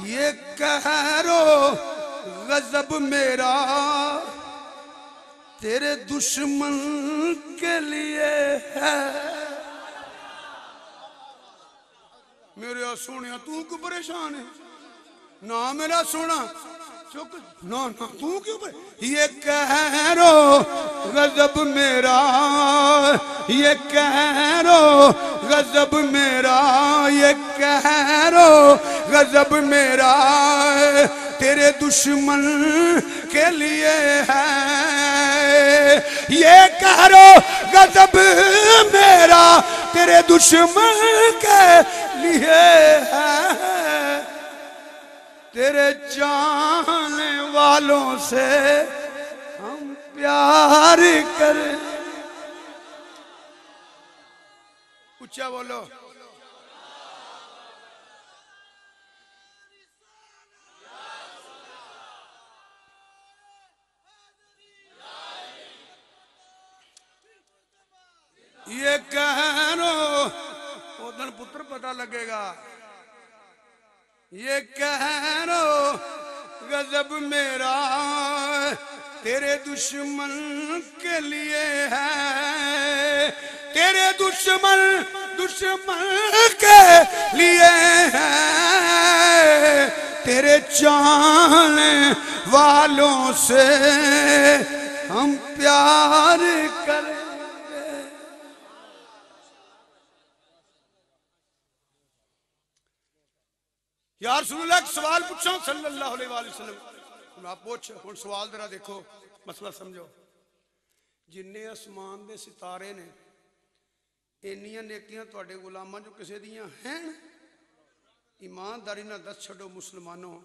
ये कहरो गजब मेरा तेरे दुश्मन के लिए है। मेरे सोनिया तू क्यों परेशान है, ना मेरा सोना चुप, ना ना तू क्यों ये कहरो गजब मेरा, ये कहरो गजब मेरा, ये कहरो गजब मेरा तेरे दुश्मन के लिए है। ये कहरो गजब मेरा तेरे दुश्मन के लिए है। तेरे चाहने वालों से हम प्यार करें। ऊंचा बोलो। ये कहरो उधर पुत्र पता लगेगा। ये कहरो गजब मेरा तेरे दुश्मन के लिए है। तेरे दुश्मन के लिए है। तेरे चाहने वालों से हम प्यार करें। यार रसूलुल्लाह एक सवाल पूछो सल्लल्लाहु अलैहि वसल्लम। आप पूछ हुण सवाल जरा देखो, मसला समझो। जिन्ने आसमान दे सितारे ने इन्नियां नेकियां तुहाडे गुलामां जो किसे दियां हैं? ईमानदारी नाल दस छड्डो मुसलमानों,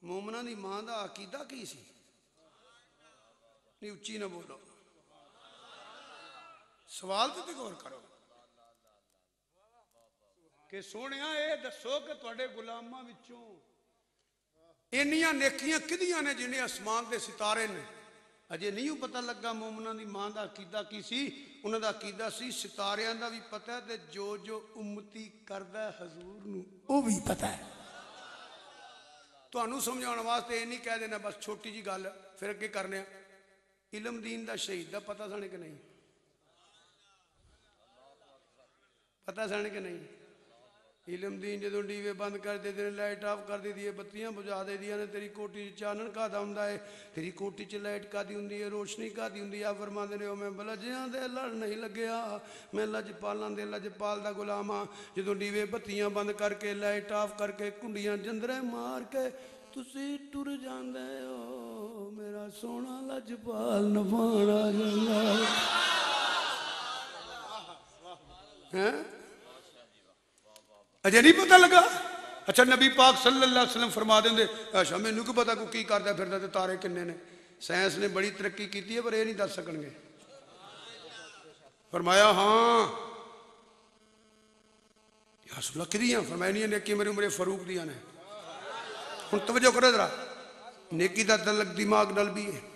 मोमनां दी मां दा अकीदा की सी? नहीं उच्ची ना बोलो, सवाल ते गौर करो कि सोहणिया ये दसो कि तुहाडे गुलामां विचों इन्नियां नेकियां किदियां ने जिन्हें आसमान दे सितारे ने अजे नहीं पता लगा मोमना की मां का अकीदा की सी। उन्होंने अकीदा सी सितारियां का भी पता है, ते जो जो उम्मती करदा हजूर नूं वो भी पता है। तुहानू समझाने वास्ते ये नहीं कह देना बस छोटी जी गल, फिर अगे करने। इलम दीन का शहीद का पता सन कि नहीं? पता सन कि नहीं? इलम दीन जो डीवे बंद कर देते हैं, लाइट ऑफ कर दी है, बत्तियां बुझा दे दिया ने, तेरी कोठी चानन कादा हुंदा है, तेरी कोठी च लाइट कादी हुंदी है, रोशनी कादी हुंदी है। फरमांदे ने मैं बलजियां दे लड़ नहीं लग्या, मैं लजपालां दे लजपाल दा गुलाम हां। जदों डीवे बत्तियां बंद करके लाइट ऑफ करके कुंडियां जंदरे मार के तुसी टुर जांदे हो, मेरा सोना लजपाल नवाना जांदा है। अजे नहीं पता लगा? अच्छा नबी पाक सल्लल्लाहु अलैहि वसल्लम फरमा देंगे अच्छा मैनू की पता को की करता फिरदा ते तारे किन्ने ने। साइंस ने बड़ी तरक्की की है पर यह नहीं दस सकणगे। फरमाया हाँ रसूलुल्लाह किदियां? फरमाया नहीं नेकी मेरी उम्र फरूक दियां ने। हुण तवज्जो करो जरा, नेकी दा तलक दिमाग नाल भी है,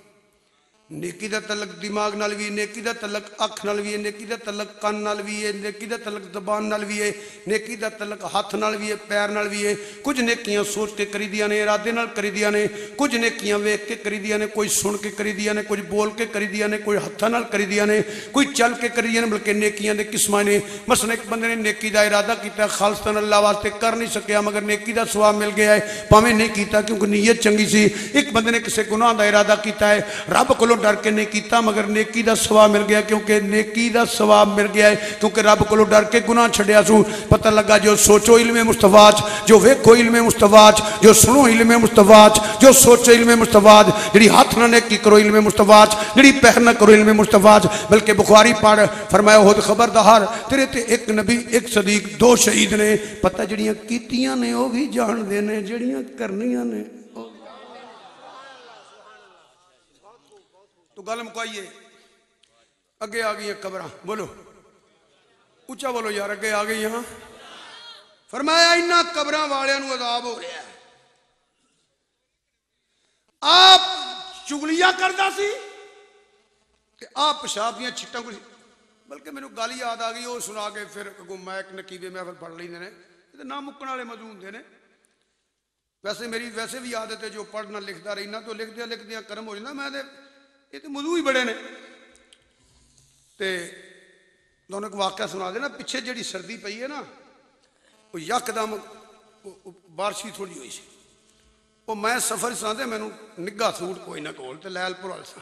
नेकी दा तलक दिमाग नाल भी है, नेकी दा तलक अख नाल भी है, नेकी दा तलक कान नाल भी है, नेकी दा तलक जबान नाल भी है, नेकी दा तलक हाथ नाल भी है, पैर नाल भी है। कुछ नेकियां सोच के करी दियां ने, इरादे नाल करी दियां ने, कुछ नेकियां वेख के करी दियां ने, कोई सुन के करी दियां ने, कुछ बोल के करी दियां ने, कोई हत्थां नाल करी दियां ने, कोई चल के करी दियां ने। बल्कि नेकियां दे किस्मां ने। मसलन एक बंदे ने नेकी दा इरादा किया खालसन अल्लाह वास्ते कर नहीं सकिया मगर नेकी दा सवाब मिल गया है, भावें नहीं कीता क्योंकि नीयत चंगी सी। एक बंदे ने किसी गुनाह दा इरादा किया है, रब कोलों डर के नहीं किया मगर नेकी दा सवाब मिल गया, क्योंकि नेकी दा सवाब मिल गया है क्योंकि रब कोलों डर के गुनाह छड्या सू। पता लगा जो सोचो इल्मे मुस्तफाच, जो वेखो इल्मे मुस्तफाच, जो सुनो इल्मे मुस्तफाच, जो सोचो इल्मे मुस्तफाच, जिहड़ी हाथ ना नेकी करो इल्मे मुस्तफाच, जिहड़ी पैर ना करो इल्मे मुस्तफाच। बल्कि बुखारी पढ़ फरमाया खुद खबरदार तेरे ते एक नबी एक सदीक दो शहीद ने। पता जिहड़ियां कीतियां ने वो भी जानदे ने, जिहड़ियां करनियां ने। तो गल मुकाइए, अगे आ गई कब्र। बोलो उच्चा बोलो यार, अगे आ गई। हाँ फरमाया इन्हां कब्र वालियां नूं अजाब हो रहा है। आप चुगलियां करदा सी ते आप पेशाब दियां छिट्टां कुछ। बल्कि मैनूं गल याद आ गई, वो सुना के फिर अगों मैं एक नकीबे मैं फिर पढ़ लैंदे ने, ये ना मुक्कण वाले मौजू हुंदे ने। वैसे मेरी वैसे भी आदत है जो पढ़ना लिखता रहना, तो लिखदियां लिखदियां कर्म हो जाता। मैं ये तो मौजू ही बड़े ने। ते तुहानूं एक वाकया सुना देना, पिछे जिहड़ी सर्दी पई है ना, वो यकदम बारिश ही थोड़ी हुई सी। वो मैं सफर सुनाते मैनू निग्घा सूट कोई ना कोल ते लैलपुर वाल सा।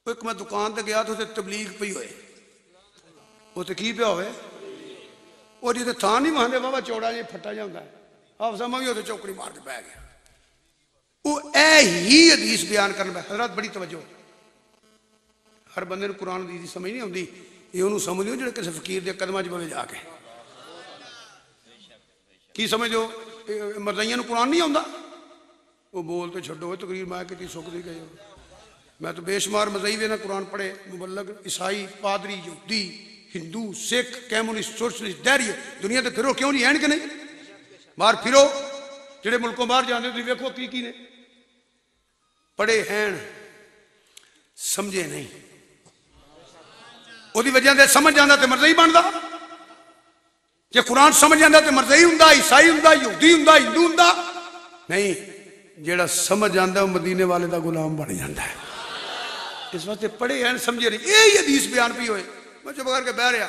एक मैं दुकान ते गया तो उत्थे तबलीग पई होए, उत्थे की पिया होवे, वो जिते थां नहीं मांदे बाबा चौड़ा जिहा फट्टा जिहा हुंदा है, हाफसा मैं भी उत्थे चौकड़ी मार के बह गया। वो ऐ ही हदीस बयान करन बैठा। हज़रत बड़ी तवज्जो, हर बंदे नूं कुरान दी समझ नहीं आउंदी, ये उन्होंने समझ लो जो किसी फकीर के कदमां च बोले जाके की समझो मरदाइयां नूं कुरान नहीं आउंदा। वो बोल तो छड्डो, तकरीर मैं कि सुखदी गई। मैं तो बेशुमार मज़हब ने कुरान पढ़े, मुबल्लग, ईसाई, पादरी, यहूदी, हिंदू, सिख, कम्युनिस्ट, सोशलिस्ट, दैरिये दुनिया ते फिरो क्यों नहीं है कि नहीं? बाहर फिरो, जेडे मुल्कों बाहर जाते तुम वेखो की ने पढ़े हैं, समझे नहीं। ਉਹਦੀ वजह से समझ जाता तो मरज़ई बनता। जे कुरान समझ जाता तो मरज़ई हुंदा, ईसाई हुंदा, यहूदी हुंदा, हिंदू हुंदा नहीं। जेड़ा समझ आता वो मदीने वाले का गुलाम बन जाता है। इस वास्ते पढ़े हैं समझे नहीं। यही हदीस बयान भी होए, मैं चुप करके बह रहा।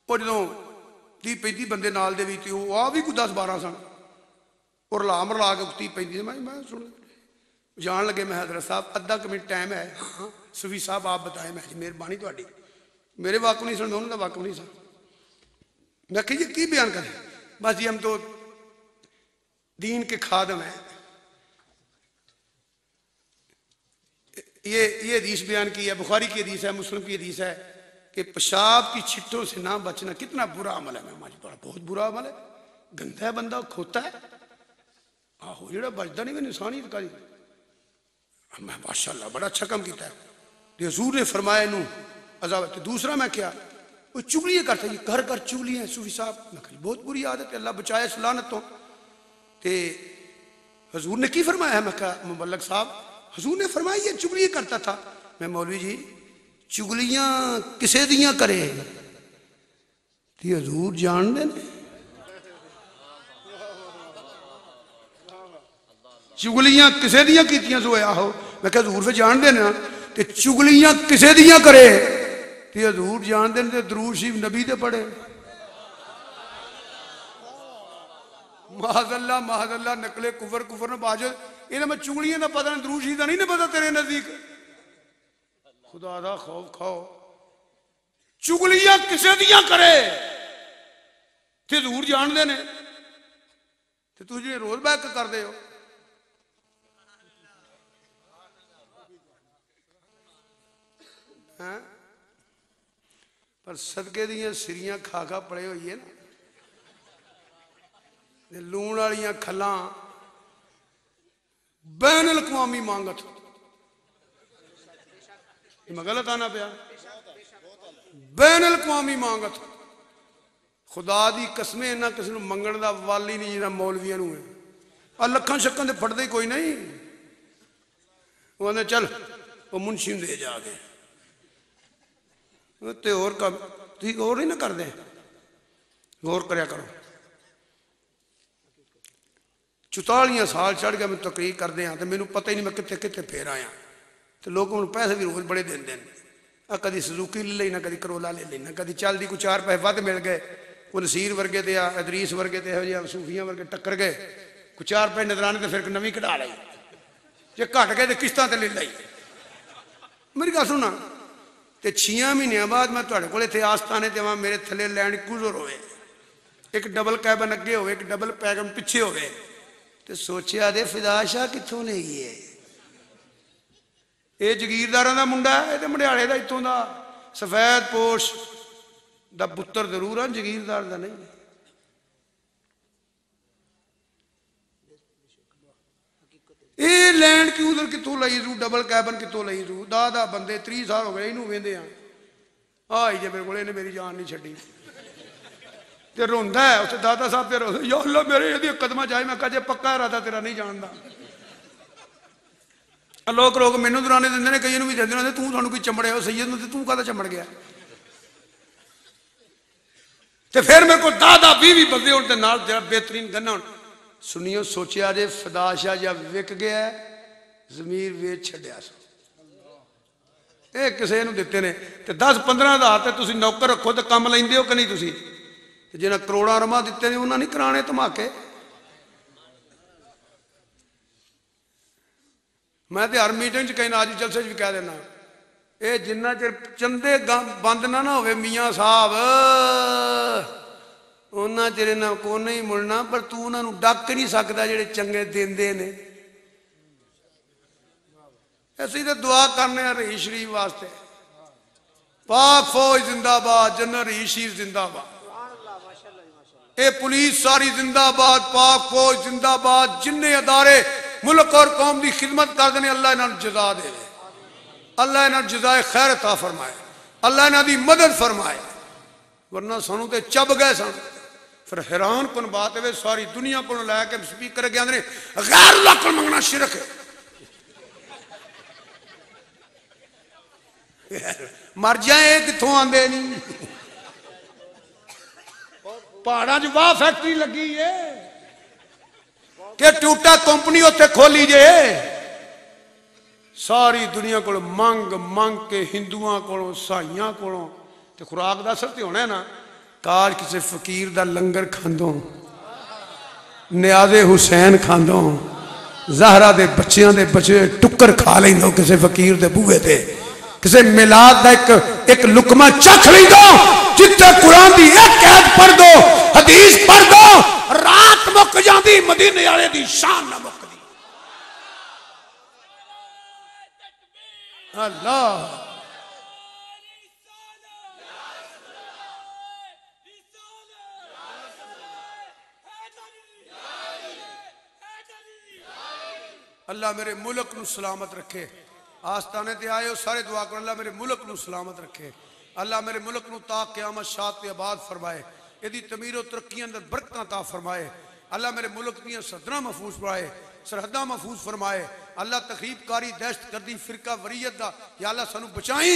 वो जो 30-35 बंदे नाल दे विच आ भी कोई 10-12 सन, और ला मरला के 30-35 मैं सुन जान लगे। मैं हज़रत साहब अद्धा क मिनट टाइम है? हाँ सूफी साहब आप बताए। मैं मेहरबानी थोड़ी, मेरे वाकफ नहीं सुन, उन्होंने वाकफ नहीं सन। मैं कही की बयान करें? बस जी हम तो दीन के खादम हैं। ये हदीस बयान की है, बुखारी की हदीस है, मुस्लिम की हदीस है कि पेशाब की छिट्टों से ना बचना कितना बुरा अमल है। मैं बहुत बुरा अमल है, गंदा है, बंदा खोता है। आहो जो बचता नहीं, मैंने इंसानियत का मैं माशाअल्लाह बड़ा अच्छा काम किया है। हजूर ने फरमाया इनू अजाब। तो दूसरा मैं क्या, वो चुगलियाँ करता है, घर घर चुगलियाँ सूफी साहब। मैं कही बहुत बुरी आदत है, अल्लाह बचाए इस लानत तो। हजूर ने की फरमाया है? मैं कहा मुबल्लग साहब हुजूर ने फरमाया ये चुगली करता था। मैं मौलवी जी चुगलियां किसे दियां करे ती हजूर जानते ने? चुगलियां किसे दियां कीतियां सो आहो। मैं क्या हजूर फिर जानते ना कि चुगलियां किसे दियां करे ती हजूर जानते ने। दरूद शरीफ नबी दे पढ़े। माहदल्ला नकले कुफर कुफर न बाजत इन्हें मैं चुगलियां का पता नहीं, दरूद शरीफ का नहीं ना पता तेरे नजदीक। खुदा दा खौफ खाओ। चुगलियां किसे दियां करे ते हजूर जानते ने ते तुम जो रोज बैक करते हो। पर सदके दियां सिरियां खा खा पड़े हुई है ना, लूण वालियां खल्लां बैन अल-अक़वामी मांगत। मैं गलत आना पिया? बैन अल-अक़वामी मांगत। खुदा दी कसमें इन्ना किसी को मंगण दा वल ही नहीं जिन्ना मौलवियां नूं है। आ लखां शक्कां ते फड़दे कोई नहीं। वो आंदे चल वो मुंशी नूं दे जाके ते होर काम तुसीं गौर नहीं ना करदे। गौर करया करो। 44 साल चढ़ गया मैं तकरीर करदे हाँ ते मैनूं पता ही नहीं मैं कित्थे कित्थे फेर आया। तो लोग हुण पैसे भी रोज़ बड़े देंदे ने। आ कदी सुजुकी ले लेना, कदी करोला ले लेना, कदी चलदी कोई 4 पैसे वध मिल गए। कोई नसीर वर्गे ते अदरीस वर्गे ते इहो सूफियां वर्गे टक्कर गए। कोई 4 पैसे नजराने तो फिर नवीं कढ़ा लाई। जे घट गए तो किस्तां ते ले लाई। मेरी गल सुना ते 6 महीनों बाद मैं तुहाडे कोल इत्थे आस्थाने ते आवां, मेरे थल्ले लैंड क्रूज़र होवे, एक डबल कैबन अगे होवे, एक डबल पैगन पिछे होवे ते सोचिया दे फिदा शाह कित्थों लई है। ये जगीरदारां दा मुंडा है, ये मंडियाले दा इत्थों दा सफेद पोश दा पुत्तर जरूर है, जगीरदार दा नहीं। ये लैंड क्रूज़र कित्थों लई रू, डबल कैबन कित्थों लई रू। 10 बंदे 30 साल हो गए इनू वेंदे आई जे मेरे को इन्हें मेरी जान नहीं छड्डी ते रोंदा है। उत्थे दादा साहब ते रोंदे या अल्लाह मेरे इहदे कदमां च आए। मैं कहा जे पक्का इरादा तेरा नहीं जानदा। लोग मैनू दुराने देंदे ने, कई नूं भी देंदे ने, तू सानूं कोई चमड़े हो सैयद नूं ते तू काहदा चमड़ गया। ते फिर मेरे को 10-20 बंदे होण ते नाल जेड़ा बेहतरीन गन्ना होण। सुनियो सोचिया जे फिदा शाह जा विक गया, जमीर वेच छड्डिया सो। ये किसी नूं दित्ते ने ते 10-15 हज़ार ते तुसीं नौकर रखो ते काम लैंदे हो कि नहीं तुसीं? ते जिन्हां करोड़ां रमा दित्ते ने उन्हां नहीं कराने धमाके। मैं तो हर मीटिंग च कई आज जलसे भी कह देना, ये जिन्ना चिर चंदे बंद ना होवे मियाँ साहब उन्ना चिर इन्हां को नहीं मुड़ना। पर तू उन्होंने डक नहीं सकता जेडे चंगे देंदे ने। असीं तो दुआ करने रईस शरीफ वास्ते, पाक फौज जिंदाबाद, जनरल रईस शरीफ जिंदाबाद, ये पुलिस सारी जिंदाबाद, पाक फौज जिंदाबाद। जिन्ने अदारे मुल्क और कौम की खिदमत करते हैं अल्लाह इन्हां नूं जज़ा दे, अल्लाह इन्हां नूं जज़ाए खैर अता फरमाए, अल्लाह इन्हां दी मदद फरमाए। वरना सानू तो चब गए सन। फिर हैरान कुन बात है सारी दुनिया को लैके स्पीकर अगे आंदे ने गैर अल्लाह को मंगना शिरक है। मर जाए कित्थों आंदे नहीं। पहाड़ां च वाह फैक्ट्री लगी है कि टूटा कंपनी उत्थे खोली जे। सारी दुनिया को मंग मंग के हिंदुआं को साइयां को ते खुराक दा असर ते होना है ना। काश किसी फकीर दा लंगर खांदो, नियाज़े हुसैन खांदो, ज़हरा दे बच्चियां दे बच्चे टुक्कर खा लेंदो किसी फकीर दे बूहे ते, किसी मिलाद दा एक लुकमा चख लेंदो जिथे कुरान दी एक आयत पढ़ दो, हदीस पढ़ दो, रात मुक जाती, मदीने वाले दी शान ना मुकदी। अल्लाह अल्लाह मेरे मुल्क नूं सलामत रखे। आस्थाने ते आए हो सारे दुआ करो अल्लाह मेरे मुल्क नूं सलामत रखे। अल्लाह मेरे मुल्क नूं ता क़यामत शात ते आबाद फरमाए। इहदी तमीर और तरक्की अंदर बरकतां ता फरमाए। अल्लाह मेरे मुल्क दियां सदरां महफूज फरमाए, सरहदां महफूज फरमाए। अल्लाह तकरीबकारी दहशतगर्दी फिरका वरीयत दा या अल्लाह सानू बचाई।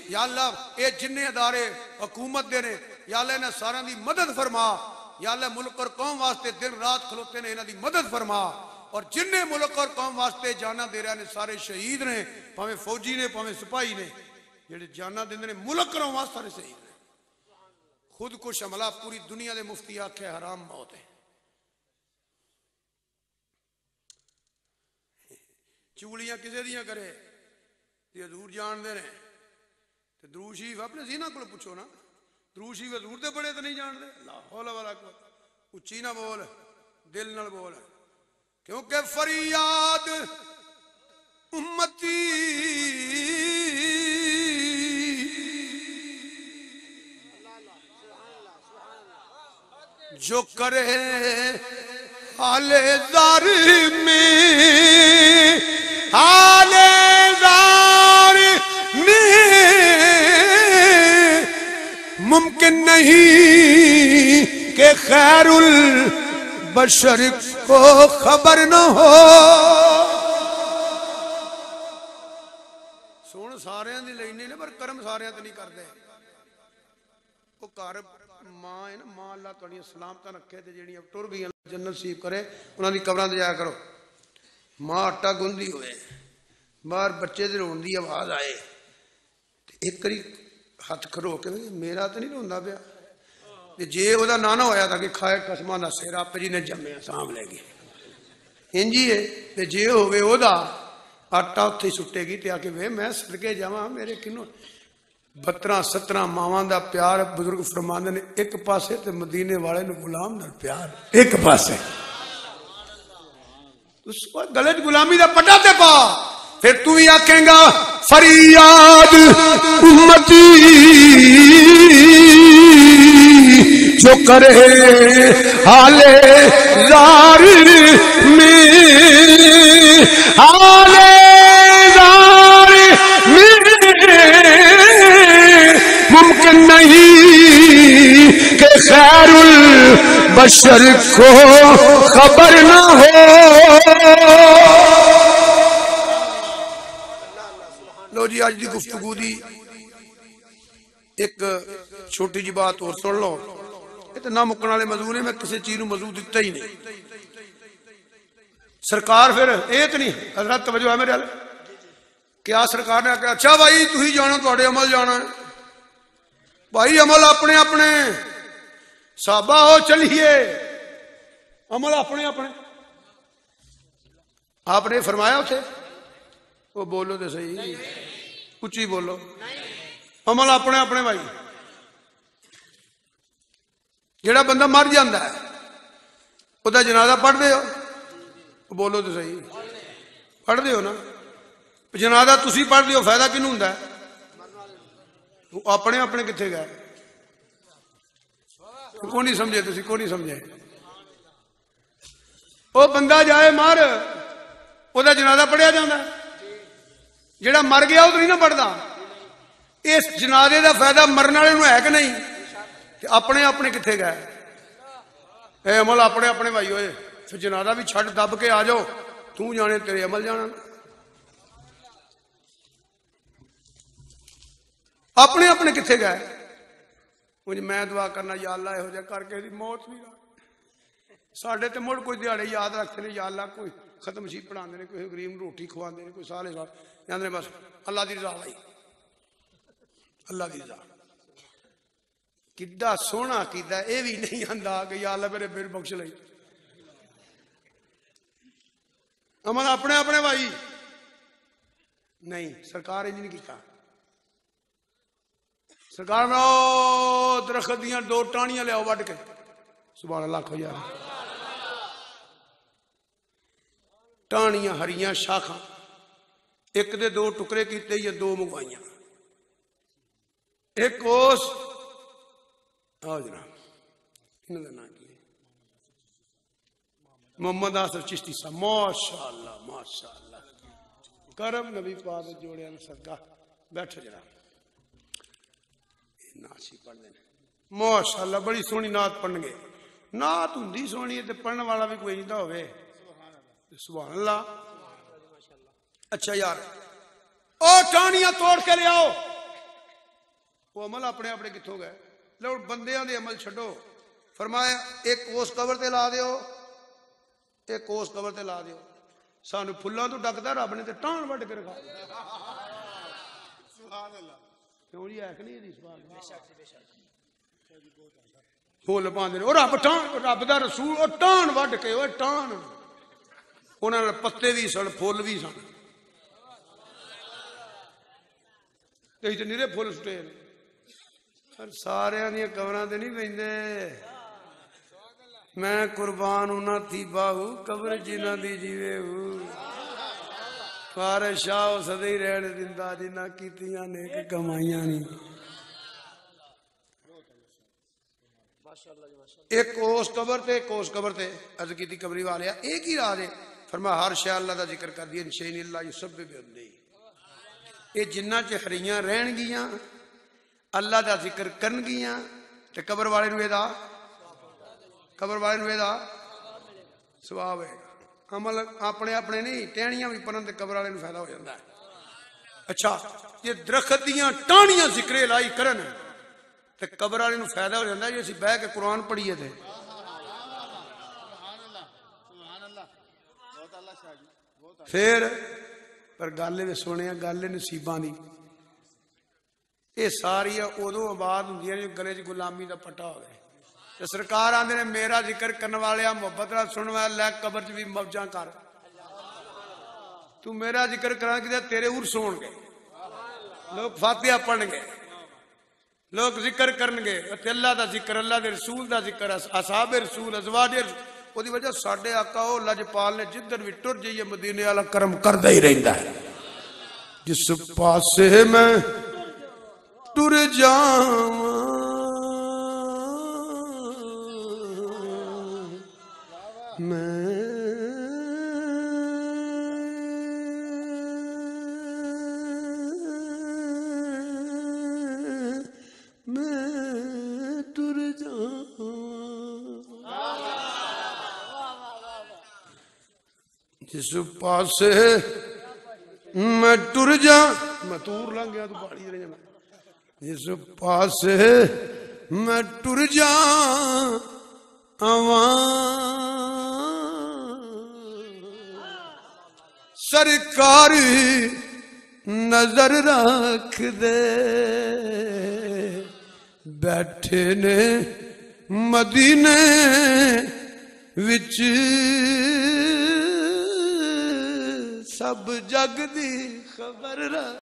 या अल्लाह ये जिन्ने अदारे हुकूमत दे ने या अल्लाह इन्हां सारियां दी मदद फरमा। या अल्लाह मुल्क और कौम वास्ते दिन रात खलोते ने, इन्हां दी मदद फरमा। और जिन्ने मुल्क और कौम वास्ते जाना दे रहे ने सारे शहीद ने, भावें फौजी ने भावें सिपाही ने, जेडे जाना देंदे ने मुल्क कौम वास्ते सारे शहीद ने। खुद कुछ हमला पूरी दुनिया के मुफ्ती आखे हराम मौत है। चुगलियां किसे दियां करे हजूर जानते ने, दरूद शरीफ अपने सीना को पूछो ना, दरूद शरीफ हजूर दे बड़े तो नहीं जानते। उच्ची ना बोल, दिल नाल बोल, क्योंकि फरियाद उम्मती जो करे हालेदार में, हालेदार में मुमकिन नहीं कि खैरुल बशर को खबर न हो। सुन सारे दी लेनी ने पर कर्म सारे तो नहीं करते। वो घर मां है ना, मां अल्लाह तुहाडियां सलामत रखे ते जेहड़ियां टुर गई जन्नत नसीब करे, उन्हां दी कबरां ते जाया करो। मां आटा गुंदी होए, बाहर बच्चे दे रोण दी आवाज आए, एक करी हथ खरो के मेरा तो नहीं रोंदा पिया, जे वह ना ना होया था कि खाए कसमा ना सिर आप जी ने जम्मिया सांभ ले गए इंजी है। तो जे होवे ओदा आटा उत्थे सुट्टेगी तो आके वे मैं सदके जावां मेरे किन्नों 12-17 मावां दा प्यार। बुजुर्ग फरमांदे ने एक पासे ते मदीने वाले नूं गुलाम नाल प्यार एक पासे, उस गले च गुलामी दा पट्टा ते पा, फिर तू भी आखेगा फरियाद उम्मती जो करे हाले जार में, हाले जार में मुमकिन नहीं कि खैरुल बशर को खबर न हो। लो जी आज की गुफ्तगू दी एक छोटी जी बात और सुन लो, ये तो ना मुकन वाले मौजू ने, मैं किसी चीज को मौजू दिता ही नहीं। सरकार फिर ये तो नहीं हजरत तवज्जो है मेरे वाल, क्या सरकार ने आख्या अच्छा भाई तुम जाना थोड़े अमल जाना है भाई, अमल अपने अपने साबा हो चलिए, अमल अपने अपने आपने फरमाया उसे, वो बोलो तो सही, उच्ची बोलो, अमल अपने अपने भाई। जेड़ा बंदा मर जाता है उसका जनाजा पढ़ते हो, बोलो तो सही, पढ़ते हो ना। जनाजा तुसी पढ़ते हो फायदा किनू हुंदा है? अपने अपने किथे गए? को नहीं समझे तुसी, को नहीं समझे। वो बंदा जाए मर, उसका जनाजा पढ़िया जाता है, जेड़ा मर गया वो तो नहीं ना पढ़ता। इस जनाजे का फायदा मरने वाले है कि नहीं? अपने अपने किथे गए? अमल अपने अपने भाई होए, फिर जनाजा भी छड़ दब के आ जाओ, तू जाने तेरे अमल जाना। अपने अपने किथे गए? मैं दुआ करना या अल्लाह इहो जिहा करके दी मौत भी साडे ते मुड़ कोई दिहाड़े याद रखते हैं, या अल्लाह कोई खत्म शीफ पढ़ाते हैं, कोई गरीब रोटी खवाते हैं, कोई साले साल कहते बस अल्लाह की रजा भाई, अल्लाह की रजा। किड्डा सोहना कीता यह भी नहीं आंदा कि या अल्लाह मेरे बिल बख्श लई। अमल अपने अपने भाई नहीं, सरकार इंज नहीं किया। सरकार में दरख्त दियां 2 टाणियां लियाओ वड के, सुभान अल्लाह खो यार, टाणियां हरियां शाखा, एक दे 2 टुकड़े किते या 2 मंगवाइया, एक उस आओ जनाब इन्हों का नाम की मोहम्मद आसिफ चिश्ती साहब, माशाअल्लाह माशाअल्लाह, करम नबी पाक जोड़िया सदका। बैठो जनाब, नाची पढ़ते हैं माशाअल्लाह, बड़ी सोहनी नात पढ़नगे। नात हुंदी सोहनी है ते पढ़न वाला भी कोई नहीं दा होवे। सुभान अल्लाह। अच्छा यार ओ टाहनियां तोड़ के ले आओ। वो अमल अपने अपने कित्थों गए? लो बंदियां दे अमल छड्डो। फरमाया एक कोस कबर ते ला दिओ, एक कोस कबर ते ला दिओ। सानू फुल्लां तो डकदा रब ने ते टाहन वड्ड के रखा। सुभान अल्लाह। क्यों जी है कि नहीं? सवाल फुल पांदे ने, रब टाहन, रब दा रसूल ओ टाहन वड्ड के, ओ टाहन। उन्हां नाल पत्ते भी सन, फुल भी सन। ते इत्थे निरे फुल सुटे ने। पर सारियां दियां कबरां ते नहीं पैंदे। मैं कुर्बान उन्हां थी बाहू कबर जिन्हां दी जीवे हू। पर शाह सदा ही रहन दिंदा जिन्हां कीतियां नेक कमाइयां नहीं। एक उस कबर ते एक उस कबर ते अर्ज की कबरी वाले एक ही राज है। फरमा हर शै अल्लाह का जिक्र कर दिया। शे नीला सब भी ये जिन्ना च हरियां रहनगियां अल्लाह का जिक्र करनगियां ते कबर वाले नूं एदा कबर वाले नूं एदा सवाब है। अमल अपने अपने नहीं, टहनियां भी पढ़न ते कबर वाले नूं फायदा हो जाता है। अच्छा ये दरख्त दियां टाहनियां जिक्रे लाई करन ते कबर वाले नूं फायदा हो जाता है। जे असीं बह के कुरान पढ़ीए ते फिर पर गल सुने गल नसीबां दी। ये सारिया उदों आबाद होंदियां ने गले च गुलामी का पट्टा हो। सरकार आंदे ने मेरा जिक्र करने वाले मुहब्बत नाल सुन वाला लै कबर च भी मौजां कर। तू मेरा जिक्र करा कि तेरे उर्स होणगे, लोग फातिहा पढ़नगे, लोग जिक्र करनगे। अल्लाह का जिक्र, अल्लाह के रसूल का जिक्र, असहाबे रसूल, अज़वाजे रसूल। ओदी वजह साडे आका ओ लजपाल ने जिधर भी टुर जाइए मदीने वाला करम करदा ही रहिंदा है। जिस पासे मैं टुर जावां मैं टुर जावां। जिस पासे मैं टुर जा, मैं दूर लंघ गया तू पहाड़ी रह जाना। जिस पासे मैं टुर जा सरकार नजर रख दे। बैठे ने मदीने विच सब जग दी खबर